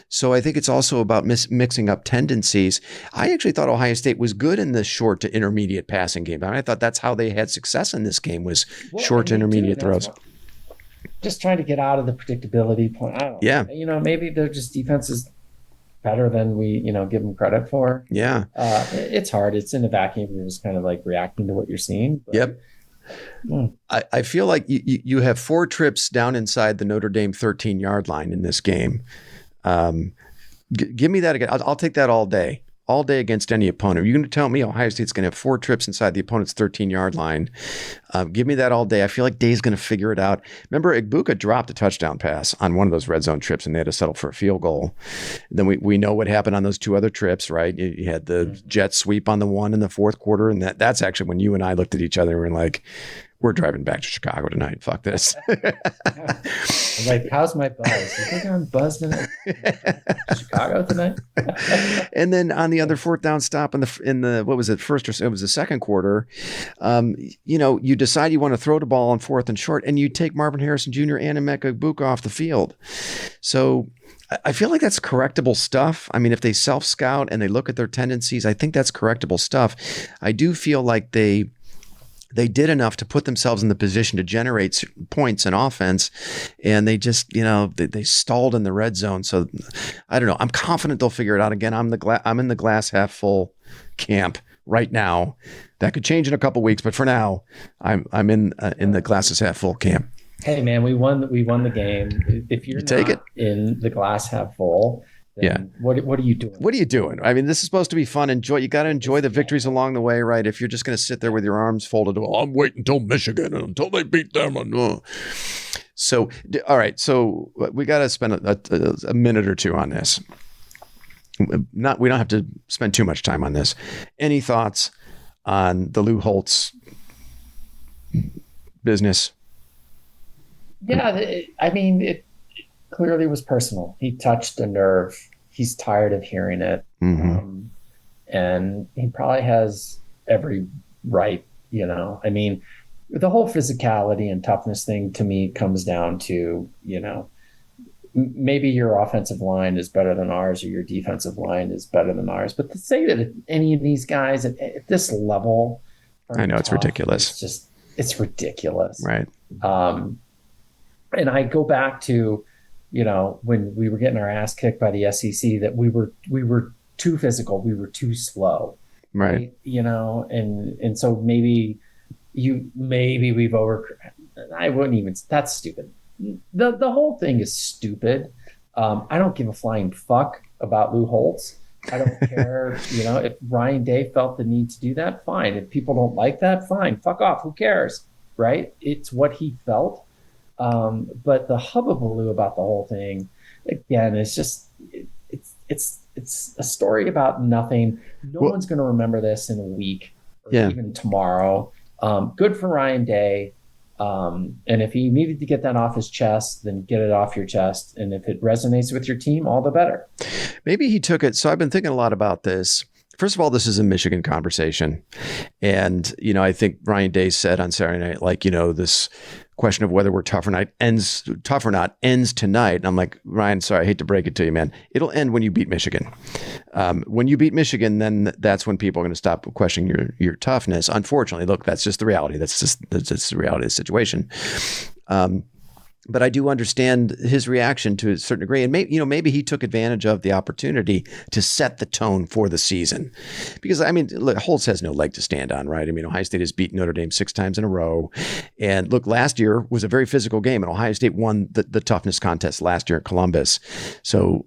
So I think it's also about mixing up tendencies. I actually thought Ohio State was good in the short to intermediate passing game. I thought that's how they had success in this game, was short to intermediate throws. Just trying to get out of the predictability point. I don't know. Maybe they're just defenses better than we, give them credit for. Yeah. It's hard. It's in a vacuum. You're just kind of like reacting to what you're seeing. But, yep. I feel like you have 4 trips down inside the Notre Dame 13-yard line in this game. Give me that again. I'll take that all day against any opponent. You're going to tell me Ohio State's going to have 4 trips inside the opponent's 13-yard line. Give me that all day. I feel like Day's going to figure it out. Remember, Igbuka dropped a touchdown pass on one of those red zone trips, and they had to settle for a field goal. Then we know what happened on those 2 other trips, right? You had the jet sweep on the one in the fourth quarter, and that's actually when you and I looked at each other and were like, we're driving back to Chicago tonight. Fuck this. I'm like, how's my buzz? You think I'm buzzed in Chicago tonight? And then on the other 4th down stop in the what was it, first or it was the second quarter, you decide you want to throw the ball on 4th and short, and you take Marvin Harrison Jr. and Emeka Egbuka off the field. So I feel like that's correctable stuff. I mean, if they self-scout and they look at their tendencies, I think that's correctable stuff. I do feel like they they did enough to put themselves in the position to generate points and offense, and they just, they stalled in the red zone. So I don't know. I'm confident they'll figure it out. Again, I'm in the glass half full camp right now. That could change in a couple weeks, but for now, I'm in the glass is half full camp. Hey man, we won the game. If you're not in the glass half full, then what are you doing? What are you doing? I mean, this is supposed to be fun. You got to enjoy the victories along the way, right? If you're just going to sit there with your arms folded, I'm waiting until Michigan until they beat them. So, all right. So we got to spend a minute or two on this. We don't have to spend too much time on this. Any thoughts on the Lou Holtz business? Yeah, it clearly was personal. He touched a nerve. He's tired of hearing it. Mm-hmm. And he probably has every right, I mean, the whole physicality and toughness thing to me comes down to, maybe your offensive line is better than ours or your defensive line is better than ours. But to say that any of these guys at this level, I know it's ridiculous. It's ridiculous. Right. And I go back to, when we were getting our ass kicked by the SEC, that we were too physical, we were too slow, right? And so maybe we've I wouldn't even. That's stupid. The whole thing is stupid. I don't give a flying fuck about Lou Holtz. I don't care. If Ryan Day felt the need to do that, fine. If people don't like that, fine. Fuck off. Who cares, right? It's what he felt. But the hubbubaloo about the whole thing, again, is just it's a story about nothing. No one's going to remember this in a week or even tomorrow. Good for Ryan Day. And if he needed to get that off his chest, then get it off your chest. And if it resonates with your team, all the better. Maybe he took it. So I've been thinking a lot about this. First of all, this is a Michigan conversation. And, I think Ryan Day said on Saturday night, this question of whether we're tough or not ends tonight. And I'm like, Ryan, sorry, I hate to break it to you, man. It'll end when you beat Michigan. When you beat Michigan, then that's when people are going to stop questioning your toughness. Unfortunately, look, that's just the reality. That's the reality of the situation. But I do understand his reaction to a certain degree. And maybe he took advantage of the opportunity to set the tone for the season. Because, look, Holtz has no leg to stand on, right? Ohio State has beaten Notre Dame 6 times in a row. And look, last year was a very physical game, and Ohio State won the toughness contest last year at Columbus. So,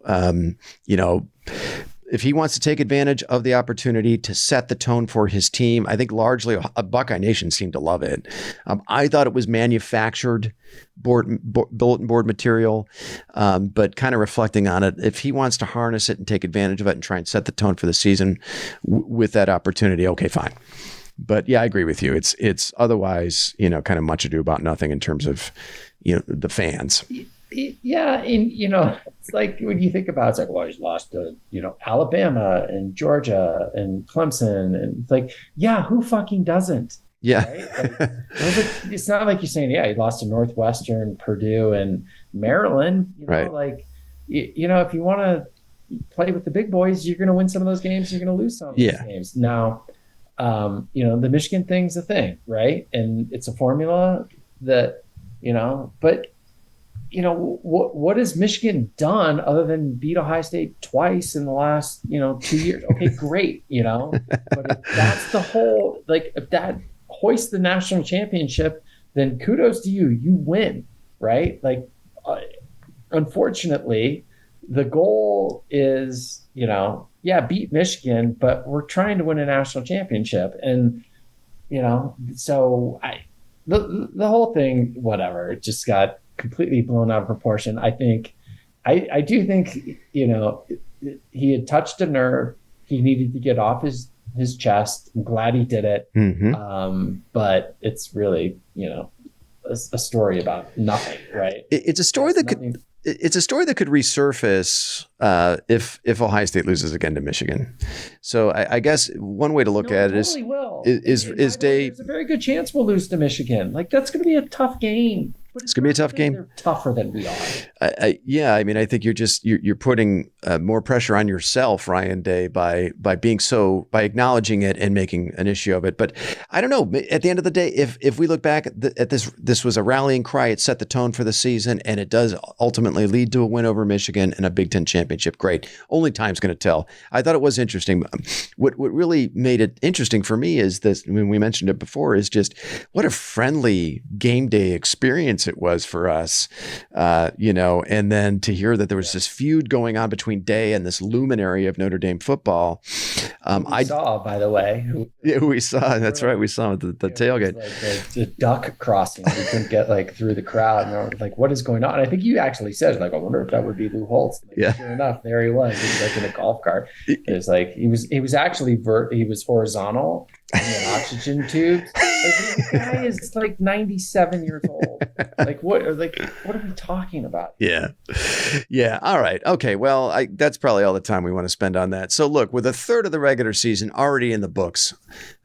if he wants to take advantage of the opportunity to set the tone for his team, I think largely Buckeye Nation seemed to love it. I thought it was manufactured bulletin board material, but kind of reflecting on it, if he wants to harness it and take advantage of it and try and set the tone for the season with that opportunity, okay, fine. But yeah, I agree with you. It's otherwise, kind of much ado about nothing in terms of, the fans. Yeah, and it's like when you think about it, it's like, well, he's lost to Alabama and Georgia and Clemson, and it's like, yeah, who fucking doesn't? Yeah, right? It's not like you're saying, yeah, he lost to Northwestern, Purdue, and Maryland. Right. If you want to play with the big boys, you're going to win some of those games. You're going to lose some of those games. Now, the Michigan thing's a thing, right? And it's a formula that but. What has Michigan done other than beat Ohio State twice in the last, 2 years? Okay, great, but if that's the whole, if that hoists the national championship, then kudos to you. You win, right? Unfortunately, the goal is, beat Michigan, but we're trying to win a national championship. And, so the whole thing, whatever, it just got completely blown out of proportion. I do think, he had touched a nerve. He needed to get off his chest. I'm glad he did it. Mm-hmm. But it's really, a story about nothing, right? It's a story that could. It's a story that could resurface if Ohio State loses again to Michigan. So I guess one way to look at it is Day. There's a very good chance we'll lose to Michigan. That's going to be a tough game. It's going to be a tough game. They're tougher than we are. Yeah, I mean, I think you're putting more pressure on yourself, Ryan Day, by acknowledging it and making an issue of it. But I don't know. At the end of the day, if we look back at this was a rallying cry. It set the tone for the season, and it does ultimately lead to a win over Michigan and a Big Ten championship. Great. Only time's going to tell. I thought it was interesting. What really made it interesting for me is this. When we mentioned it before, is just what a friendly game day experience it was for us, and then to hear that there was this feud going on between Day and this luminary of Notre Dame football. I saw, by the way. We saw. That's right. We saw the tailgate. Like the duck crossing. We couldn't get through the crowd. And I was like, what is going on? And I think you actually said, I wonder if that would be Lou Holtz. Sure enough, there he was. He was in a golf cart. It was he was actually he was horizontal in an oxygen tube. This guy is 97 years old. What are we talking about? Yeah. All right. Okay. Well, that's probably all the time we want to spend on that. So look, with a third of the regular season already in the books,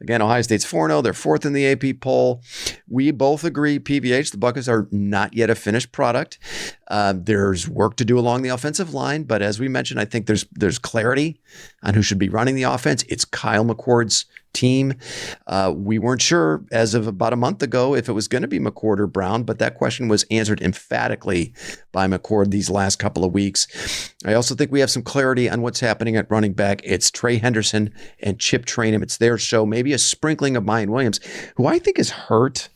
again, Ohio State's 4-0. They're fourth in the AP poll. We both agree, PVH, the Buckeyes are not yet a finished product. There's work to do along the offensive line, but as we mentioned, I think there's clarity on who should be running the offense. It's Kyle McCord's team. We weren't sure as of about a month ago if it was going to be McCord or Brown, but that question was answered emphatically by McCord these last couple of weeks. I also think we have some clarity on what's happening at running back. It's Trey Henderson and Chip Trayanum. It's their show. Maybe a sprinkling of Mayan Williams, who I think is hurt.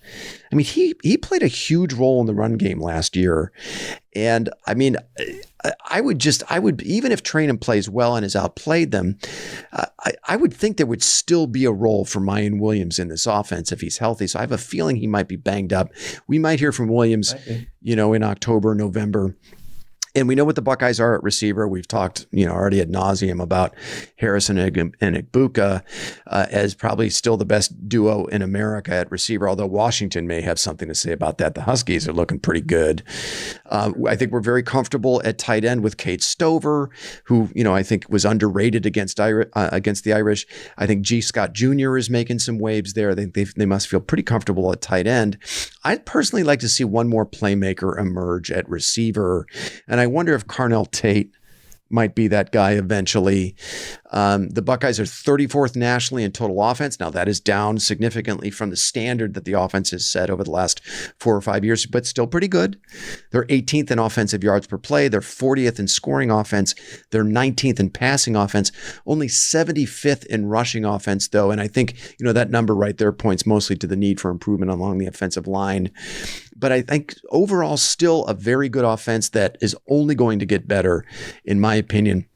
I mean, he played a huge role in the run game last year. And I mean, I would even if Trayanum plays well and has outplayed them, I would think there would still be a role for Mayan Williams in this offense if he's healthy. So I have a feeling he might be banged up. We might hear from Williams, in October, November. And we know what the Buckeyes are at receiver. We've talked, already ad nauseum about Harrison and Igbuka as probably still the best duo in America at receiver, although Washington may have something to say about that. The Huskies are looking pretty good. I think we're very comfortable at tight end with Kate Stover, who, I think was underrated against the Irish. I think G. Scott Jr. is making some waves there. I think they must feel pretty comfortable at tight end. I'd personally like to see one more playmaker emerge at receiver. And I wonder if Carnell Tate might be that guy eventually. The Buckeyes are 34th nationally in total offense. Now that is down significantly from the standard that the offense has set over the last 4 or 5 years, but still pretty good. They're 18th in offensive yards per play. They're 40th in scoring offense. They're 19th in passing offense, only 75th in rushing offense though. And I think, that number right there points mostly to the need for improvement along the offensive line. But I think overall still a very good offense that is only going to get better, in my opinion.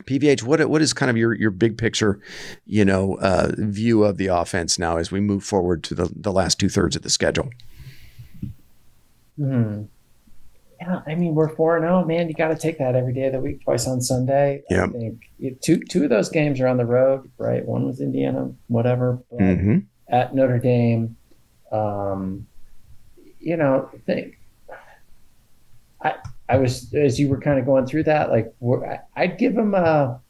PVH, what is kind of your big picture, view of the offense now as we move forward to the last 2/3 of the schedule? Yeah, I mean, we're 4-0, man. You got to take that every day of the week, twice on Sunday. Yeah. I think two of those games are on the road, right? One was Indiana, whatever, but at Notre Dame. I was, as you were kind of going through that, I'd give him I'm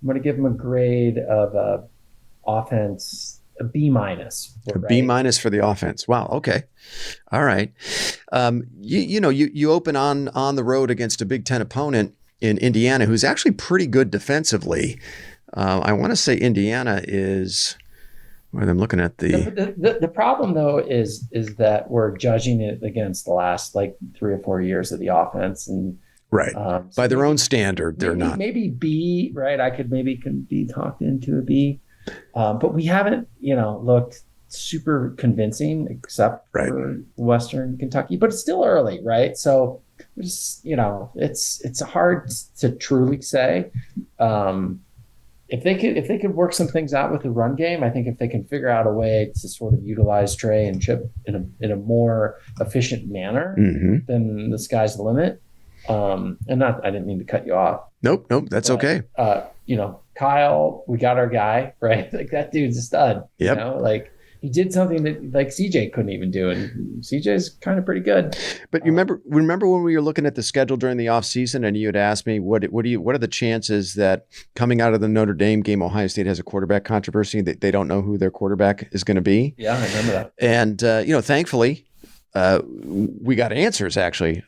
going to give him a grade of offense, a B-. A B- for the offense. Wow. Okay. All right. You open on the road against a Big Ten opponent in Indiana, who's actually pretty good defensively. I want to say Indiana is... I'm looking at the problem though is that we're judging it against the last 3 or 4 years of the offense, and right by their own standard, they're not. Maybe B, right? I could be talked into a B, but we haven't looked super convincing except for Western Kentucky, but it's still early, right? So just it's hard to truly say. If they could work some things out with the run game, I think if they can figure out a way to sort of utilize Trey and Chip in a more efficient manner, then the sky's the limit. I didn't mean to cut you off. Nope, that's okay. Kyle, we got our guy, right? That dude's a stud. Yep. He did something that CJ couldn't even do, and CJ's kind of pretty good. But you remember when we were looking at the schedule during the offseason, and you had asked me what are the chances that coming out of the Notre Dame game, Ohio State has a quarterback controversy, that they don't know who their quarterback is going to be? Yeah, I remember that. And thankfully, we got answers actually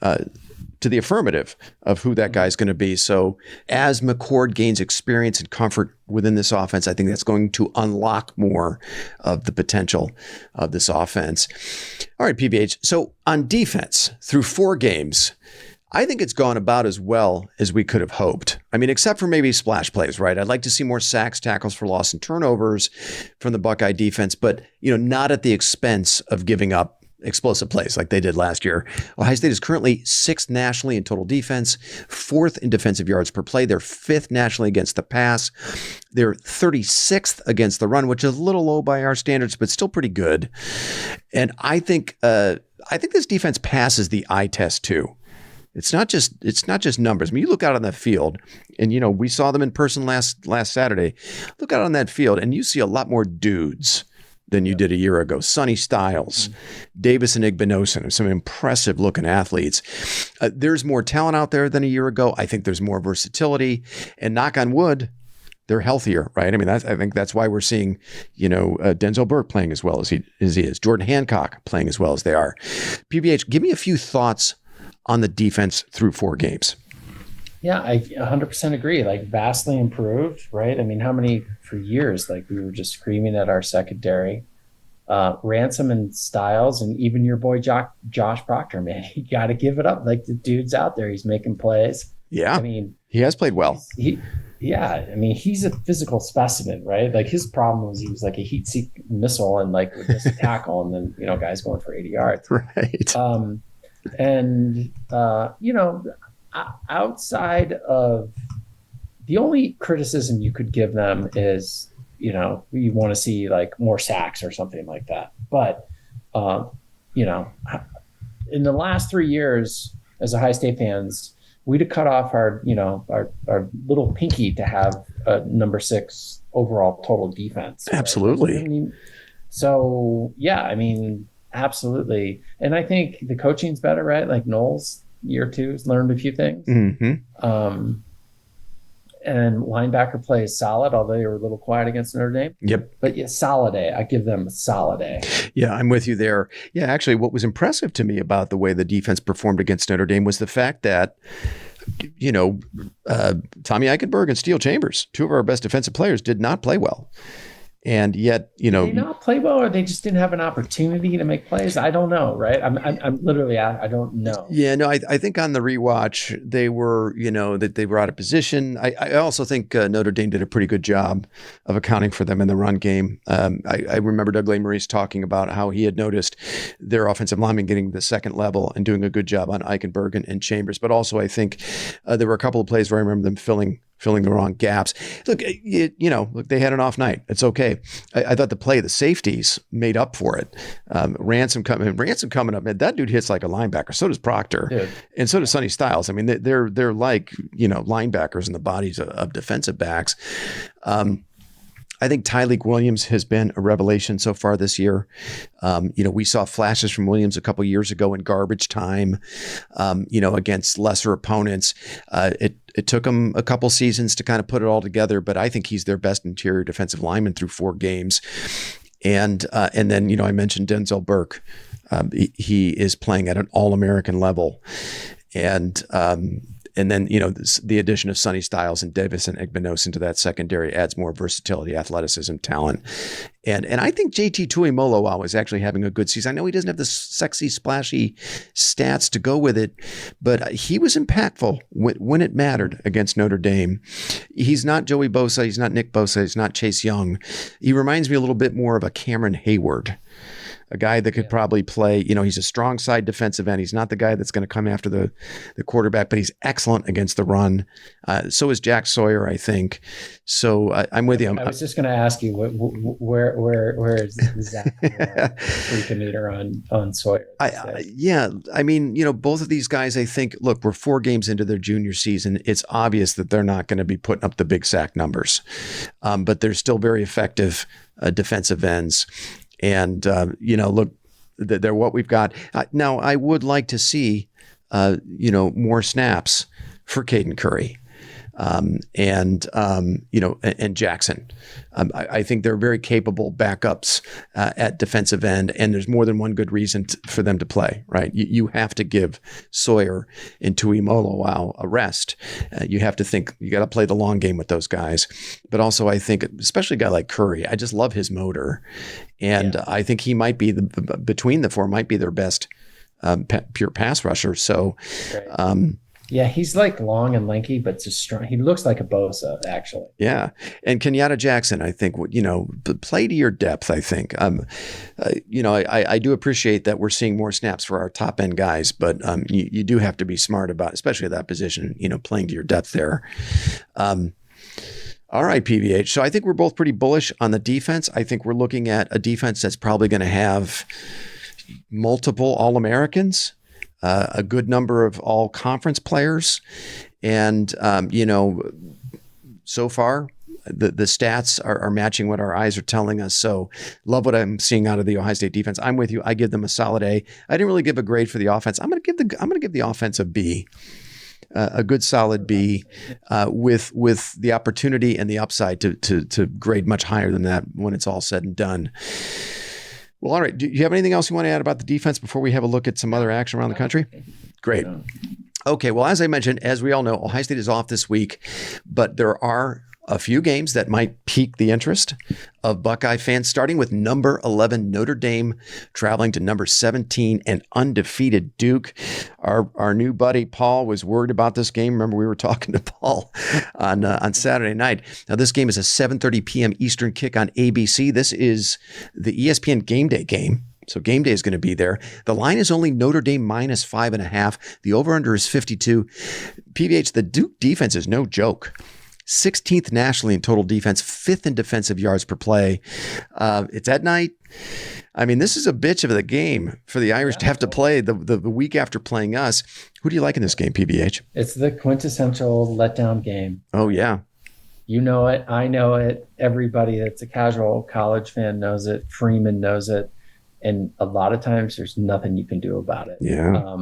to the affirmative of who that guy's going to be. So as McCord gains experience and comfort within this offense, I think that's going to unlock more of the potential of this offense. All right, PBH. So on defense, through 4 games, I think it's gone about as well as we could have hoped. I mean, except for maybe splash plays, right? I'd like to see more sacks, tackles for loss, and turnovers from the Buckeye defense, but not at the expense of giving up explosive plays like they did last year. Ohio State is currently 6th nationally in total defense, 4th in defensive yards per play. They're 5th nationally against the pass. They're 36th against the run, which is a little low by our standards, but still pretty good. And I think this defense passes the eye test too. It's not just numbers. I mean, you look out on that field, and we saw them in person last Saturday. Look out on that field, and you see a lot more dudes than you did a year ago. Sonny Styles, Davis and Igbinosun, some impressive looking athletes. There's more talent out there than a year ago. I think there's more versatility, and knock on wood, they're healthier, right? I mean, I think that's why we're seeing, Denzel Burke playing as well as he is, Jordan Hancock playing as well as they are. PBH, give me a few thoughts on the defense through 4 games. Yeah, I 100% agree. Like vastly improved, right? I mean, how many for years, like we were just screaming at our secondary, Ransom and Styles, and even your boy Josh Proctor, man, you got to give it up. Like the dude's out there, he's making plays. Yeah, I mean, he has played well. He's a physical specimen, right? Like his problem was he was like a heat-seek missile and like would miss a tackle, and then guys going for 80 yards. Right. Outside of the only criticism you could give them is, you want to see like more sacks or something like that. But, in the last 3 years as Ohio State fans, we'd have cut off our little pinky to have a number 6 overall total defense. Right? Absolutely. I mean, so yeah, I mean, absolutely. And I think the coaching's better, right? Like Knowles, year 2, has learned a few things. Mm-hmm. And linebacker play is solid, although they were a little quiet against Notre Dame. Yep. But yeah, solid A. I give them a solid A. Yeah, I'm with you there. Yeah, actually, what was impressive to me about the way the defense performed against Notre Dame was the fact that, Tommy Eichenberg and Steele Chambers, 2 of our best defensive players, did not play well. And yet, Did they not play well, or they just didn't have an opportunity to make plays? I don't know, right? I'm literally, I don't know. Yeah, no, I think on the rewatch, they were, that they were out of position. I also think Notre Dame did a pretty good job of accounting for them in the run game. I remember Doug Maurice talking about how he had noticed their offensive linemen getting the second level and doing a good job on Eichenberg and Chambers. But also, I think there were a couple of plays where I remember them filling the wrong gaps. Look, they had an off night. It's okay. I thought the safeties made up for it. Ransom coming up, man, that dude hits like a linebacker. So does Proctor. Dude. And so does Sonny Styles. I mean, they're like, linebackers in the bodies of defensive backs. I think Tyleik Williams has been a revelation so far this year. We saw flashes from Williams a couple years ago in garbage time, against lesser opponents. It took him a couple seasons to kind of put it all together, but I think he's their best interior defensive lineman through 4 games. And then, I mentioned Denzel Burke. He is playing at an All-American level. And then, the addition of Sonny Styles and Davis and Igbinosun into that secondary adds more versatility, athleticism, talent. And I think JT Tuimoloau is actually having a good season. I know he doesn't have the sexy, splashy stats to go with it, but he was impactful when it mattered against Notre Dame. He's not Joey Bosa. He's not Nick Bosa. He's not Chase Young. He reminds me a little bit more of a Cameron Hayward. A guy that could probably play, he's a strong side defensive end. He's not the guy that's going to come after the quarterback, but he's excellent against the run. So is Jack Sawyer, I think. So I'm with you. I was just going to ask you, where is Zach freaking meter on Sawyer? I mean, both of these guys, I think, look, we're 4 games into their junior season. It's obvious that they're not going to be putting up the big sack numbers, but they're still very effective defensive ends. And, look, they're what we've got. Now, I would like to see, more snaps for Caden Curry. and Jackson. I think they're very capable backups at defensive end, and there's more than one good reason for them to play, right? You have to give Sawyer and Tuimoloau a rest. You have to think you got to play the long game with those guys. But also, I think, especially a guy like Curry, I just love his motor. And I think he might be, between the four, might be their best pure pass rusher. So, he's like long and lanky, but just strong. He looks like a Bosa, actually. Yeah. And Kenyatta Jackson, I think, play to your depth, I think. I do appreciate that we're seeing more snaps for our top end guys, but you do have to be smart about, especially at that position, playing to your depth there. All right, PVH. So I think we're both pretty bullish on the defense. I think we're looking at a defense that's probably going to have multiple All-Americans, a good number of all-conference players. And, so far, the stats are matching what our eyes are telling us. So love what I'm seeing out of the Ohio State defense. I'm with you. I give them a solid A. I didn't really give a grade for the offense. I'm going to give the offense a B. A good solid B, with the opportunity and the upside to grade much higher than that when it's all said and done. Well, all right. Do you have anything else you want to add about the defense before we have a look at some other action around the country? Great. Okay. Well, as I mentioned, as we all know, Ohio State is off this week, but there are a few games that might pique the interest of Buckeye fans, starting with number 11 Notre Dame traveling to number 17 and undefeated Duke. Our new buddy Paul was worried about this game. Remember, we were talking to Paul on Saturday night. Now, this game is a 7:30 p.m. Eastern kick on ABC. This is the ESPN Game Day game. So game day is going to be there. The line is only Notre Dame minus 5.5. The over-under is 52. PVH, the Duke defense is no joke. 16th nationally in total defense, 5th in defensive yards per play. It's at night. I mean, this is a bitch of the game for the Irish to have to play the week after playing us. Who do you like in this game, PBH? It's the quintessential letdown game. Oh, yeah. You know it. I know it. Everybody that's a casual college fan knows it. Freeman knows it. And a lot of times there's nothing you can do about it. Yeah.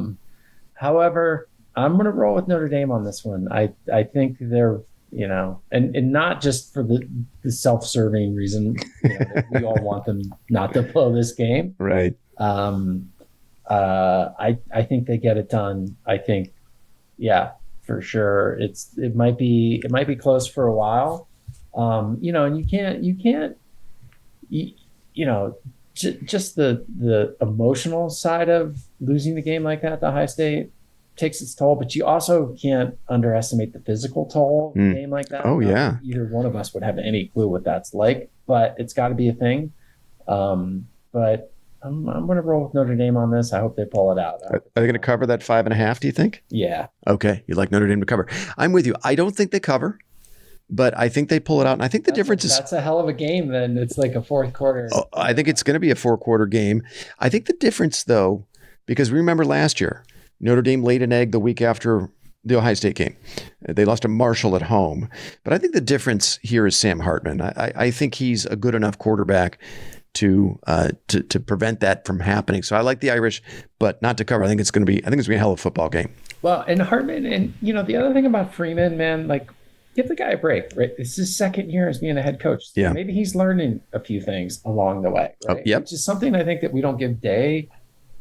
However, I'm going to roll with Notre Dame on this one. I think they're, and not just for the self-serving reason, that we all want them not to blow this game. Right. I think they get it done. I think, for sure. It might be close for a while. And you can't, just the emotional side of losing the game like that at Ohio State takes its toll, but you also can't underestimate the physical toll of a game like that. Oh, yeah. Either one of us would have any clue what that's like, but it's got to be a thing. But I'm going to roll with Notre Dame on this. I hope they pull it out. Are they going to cover that 5.5, do you think? Yeah. Okay. You'd like Notre Dame to cover. I'm with you. I don't think they cover, but I think they pull it out. And I think that's a hell of a game. Then it's like a fourth quarter. Oh, I think it's going to be a 4-quarter game. I think the difference, though, because we remember last year, Notre Dame laid an egg the week after the Ohio State game. They lost to Marshall at home. But I think the difference here is Sam Hartman. I think he's a good enough quarterback to prevent that from happening. So I like the Irish, but not to cover. I think it's going to be a hell of a football game. Well, and Hartman, and the other thing about Freeman, man, like, give the guy a break, right? It's his second year as being a head coach. So yeah. Maybe he's learning a few things along the way, right? Yep. Which is something I think that we don't give Day.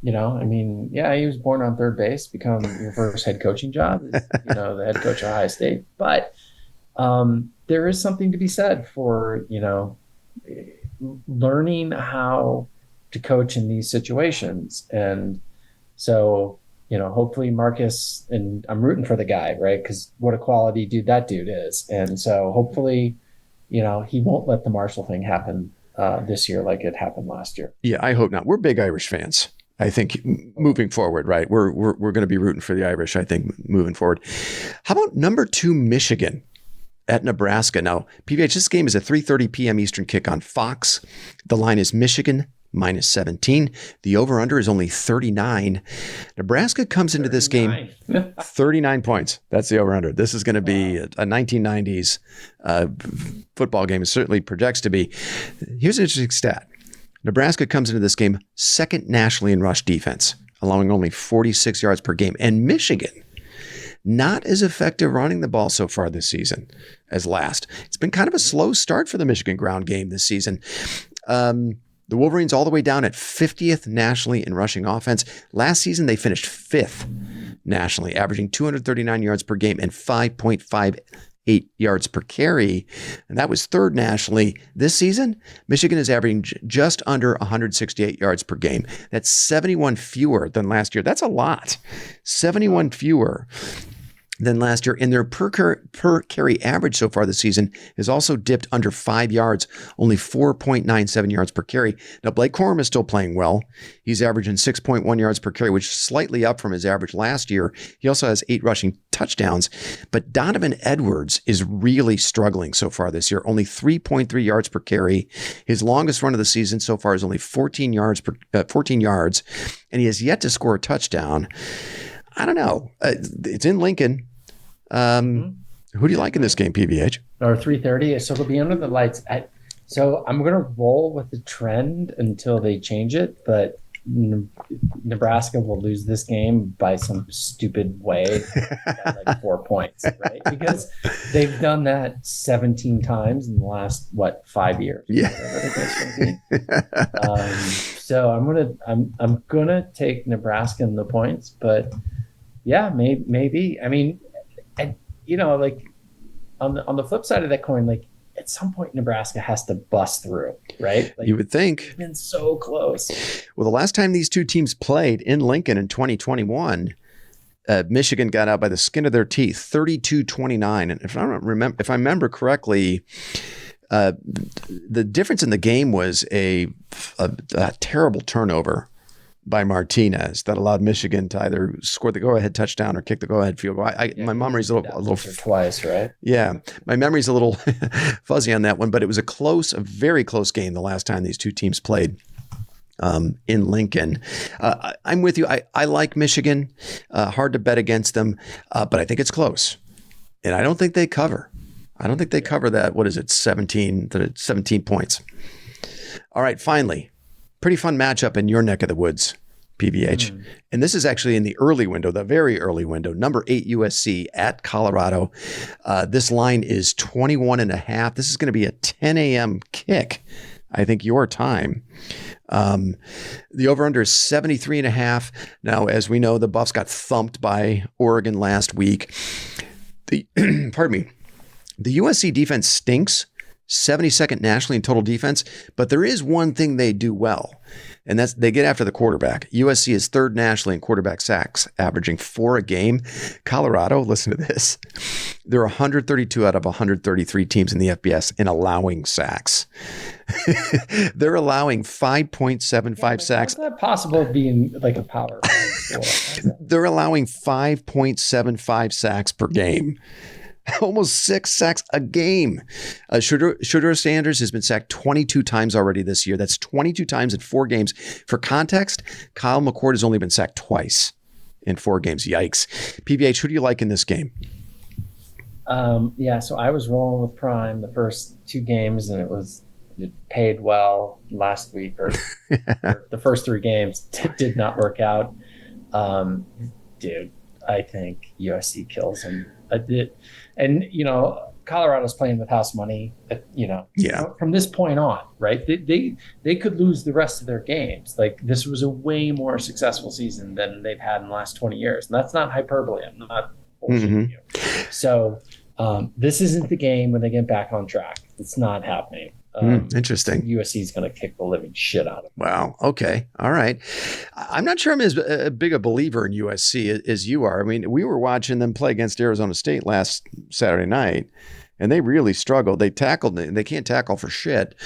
He was born on third base, become your first head coaching job, is, the head coach of Ohio State. But there is something to be said for, learning how to coach in these situations. And so, hopefully Marcus, and I'm rooting for the guy, right? Because what a quality dude that dude is. And so hopefully, he won't let the Marshall thing happen this year like it happened last year. Yeah, I hope not. We're big Irish fans. I think moving forward, right? We're going to be rooting for the Irish, I think, moving forward. How about number 2, Michigan at Nebraska? Now, PVH, this game is a 3:30 p.m. Eastern kick on Fox. The line is Michigan minus 17. The over-under is only 39. Nebraska comes into this game 39 points. That's the over-under. This is going to be a 1990s football game. It certainly projects to be. Here's an interesting stat. Nebraska comes into this game second nationally in rush defense, allowing only 46 yards per game. And Michigan not as effective running the ball so far this season as last. It's been kind of a slow start for the Michigan ground game this season. The Wolverines all the way down at 50th nationally in rushing offense. Last season, they finished 5th nationally, averaging 239 yards per game and 5.58 yards per carry. And that was 3rd nationally. This season, Michigan is averaging just under 168 yards per game. That's 71 fewer than last year. That's a lot. 71 fewer than last year. And their per carry average so far this season has also dipped under 5 yards, only 4.97 yards per carry. Now, Blake Corum is still playing well. He's averaging 6.1 yards per carry, which is slightly up from his average last year. He also has 8 rushing touchdowns. But Donovan Edwards is really struggling so far this year, only 3.3 yards per carry. His longest run of the season so far is only 14 yards, and he has yet to score a touchdown. I don't know. It's in Lincoln. Who do you like in this game, PVH? Or 3:30, so it'll be under the lights. So I'm going to roll with the trend until they change it, but Nebraska will lose this game by some stupid way at like 4 points, right? Because they've done that 17 times in the last, 5 years? Yeah. So I'm gonna take Nebraska in the points, but yeah, maybe. I mean, and like on the flip side of that coin, like at some point Nebraska has to bust through, right? Like, you would think. It's been so close. Well, the last time these two teams played in Lincoln in 2021, Michigan got out by the skin of their teeth, 32-29. And if I remember correctly, the difference in the game was a terrible turnover by Martinez that allowed Michigan to either score the go-ahead touchdown or kick the go-ahead field goal. My memory's a little twice, right? Yeah, my memory's a little fuzzy on that one, but it was a very close game the last time these two teams played in Lincoln. I'm with you. I like Michigan. Hard to bet against them, but I think it's close, and I don't think they cover. I don't think they cover that. What is it? 17 points. All right, finally. Pretty fun matchup in your neck of the woods, PVH. And this is actually in the early window, the very early window. Number 8 USC at Colorado. This line is 21.5. This is going to be a 10 a.m. kick, I think, your time. The over-under is 73.5. Now, as we know, the Buffs got thumped by Oregon last week. Pardon me. The USC defense stinks. 72nd nationally in total defense, but there is one thing they do well, and that's they get after the quarterback. USC is 3rd nationally in quarterback sacks, averaging 4 a game. Colorado, listen to this, they're 132 out of 133 teams in the FBS in allowing sacks. They're allowing 5.75 sacks. How's that possible being like a power? They're allowing 5.75 sacks per game. Almost 6 sacks a game. Shedeur Sanders has been sacked 22 times already this year. That's 22 times in 4 games. For context, Kyle McCord has only been sacked twice in 4 games. Yikes. PVH, who do you like in this game? So I was rolling with Prime the first 2 games, and it paid well last week, or the first 3 games did not work out. Dude, I think USC kills him. And Colorado's playing with house money. From this point on, right? They could lose the rest of their games. Like, this was a way more successful season than they've had in the last 20 years, and that's not hyperbole. I'm not bullshitting you. So this isn't the game when they get back on track. It's not happening. Interesting. USC is going to kick the living shit out of them. Wow. Okay. All right. I'm not sure I'm as big a believer in USC as you are. I mean, we were watching them play against Arizona State last Saturday night, and they really struggled. They can't tackle for shit.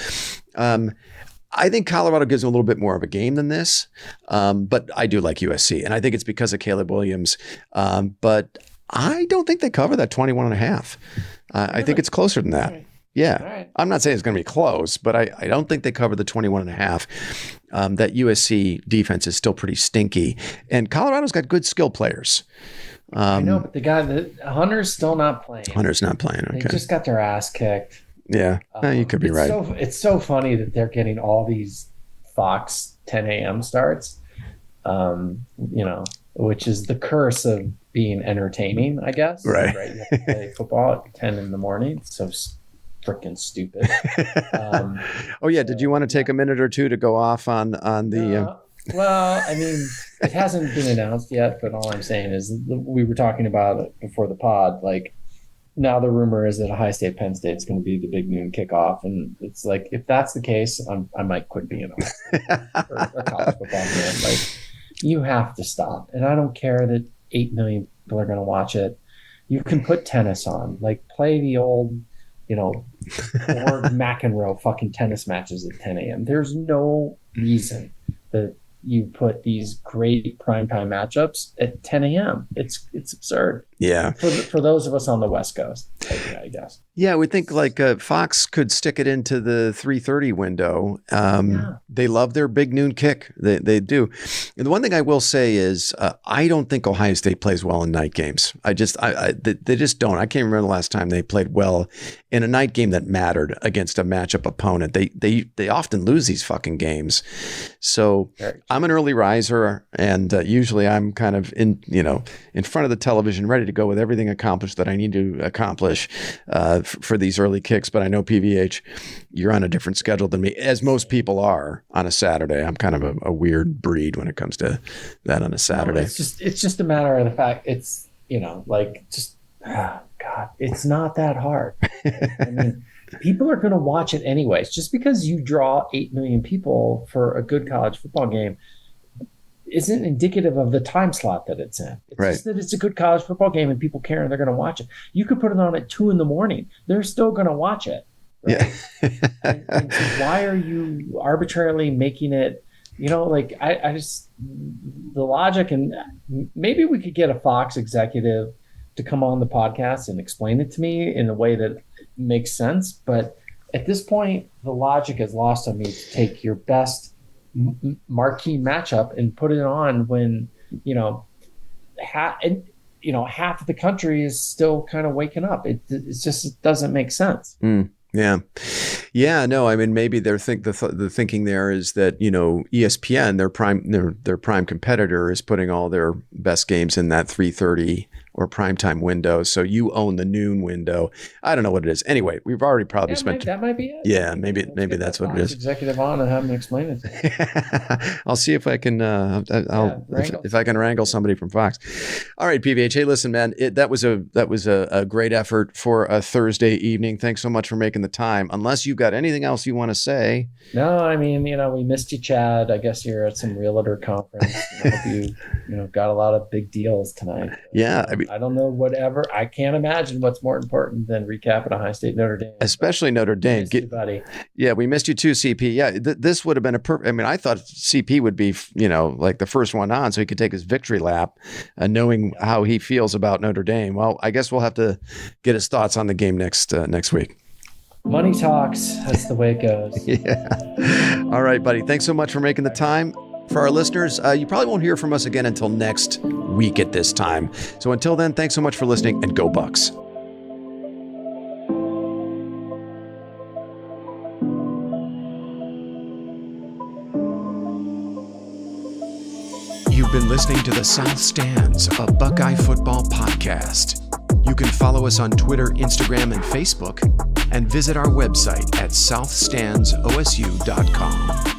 I think Colorado gives them a little bit more of a game than this, but I do like USC, and I think it's because of Caleb Williams. But I don't think they cover that 21.5. I think it's closer than that. Yeah. Right. I'm not saying it's going to be close, but I don't think they cover the 21.5. That USC defense is still pretty stinky. And Colorado's got good skill players. I know, but Hunter's still not playing. Hunter's not playing. Okay. They just got their ass kicked. Yeah. You could be right. It's so funny that they're getting all these Fox 10 a.m. starts, which is the curse of being entertaining, I guess. Right. You have to play football at 10 in the morning. It's so freaking stupid. Oh yeah. Did you want to take a minute or two to go off on the? Well, I mean, it hasn't been announced yet, but all I'm saying is we were talking about it before the pod. Like, now the rumor is that Ohio State Penn State is going to be the big noon kickoff, and it's like, if that's the case, I might quit being a college football fan. Like, you have to stop, and I don't care that 8 million people are going to watch it. You can put tennis on, like play the old, Ford McEnroe fucking tennis matches at 10 a.m. There's no reason that you put these great primetime matchups at 10 a.m. It's absurd. Yeah. For those of us on the West Coast, I guess. Yeah, we think like Fox could stick it into the 3:30 window. They love their big noon kick. They do. And the one thing I will say is I don't think Ohio State plays well in night games. They just don't. I can't remember the last time they played well in a night game that mattered against a matchup opponent. They often lose these fucking games. So I'm an early riser, and usually I'm kind of in front of the television, ready to go with everything accomplished that I need to accomplish for these early kicks. But I know, PVH, you're on a different schedule than me, as most people are on a Saturday. I'm kind of a weird breed when it comes to that on a Saturday. No, it's just a matter of the fact it's, God, it's not that hard. I mean, people are going to watch it anyways. Just because you draw 8 million people for a good college football game isn't indicative of the time slot that it's in. It's just that it's a good college football game and people care and they're going to watch it. You could put it on at 2 a.m. They're still going to watch it. Right? Yeah. and so why are you arbitrarily making it, I just, the logic, and maybe we could get a Fox executive to come on the podcast and explain it to me in a way that makes sense. But at this point, the logic is lost on me to take your best marquee matchup and put it on when half of the country is still kind of waking up. It doesn't make sense. Yeah, no, I mean, maybe the thinking there is that ESPN, their prime competitor, is putting all their best games in that 3:30 or primetime window. So you own the noon window. I don't know what it is. Anyway, we've already probably spent. That might be it. Yeah, maybe that's what it is. Executive on and have him explain it. I'll see if I can. If I can wrangle somebody from Fox. All right, PVH. Hey, listen, man. That was a great effort for a Thursday evening. Thanks so much for making the time. Unless you've got anything else you want to say. No, I mean, we missed you, Chad. I guess you're at some realtor conference. I hope you got a lot of big deals tonight. Yeah, I mean, I don't know whatever. I can't imagine what's more important than recapping Ohio State Notre Dame. Especially Notre Dame. Buddy. Yeah, we missed you too, CP. Yeah, this would have been a perfect. I mean, I thought CP would be, like the first one on, so he could take his victory lap, knowing how he feels about Notre Dame. Well, I guess we'll have to get his thoughts on the game next week. Money talks. That's the way it goes. Yeah. All right, buddy. Thanks so much for making the time. For our listeners, you probably won't hear from us again until next week at this time. So until then, thanks so much for listening, and go Bucks. You've been listening to the South Stands, a Buckeye football podcast. You can follow us on Twitter, Instagram, and Facebook, and visit our website at southstandsosu.com.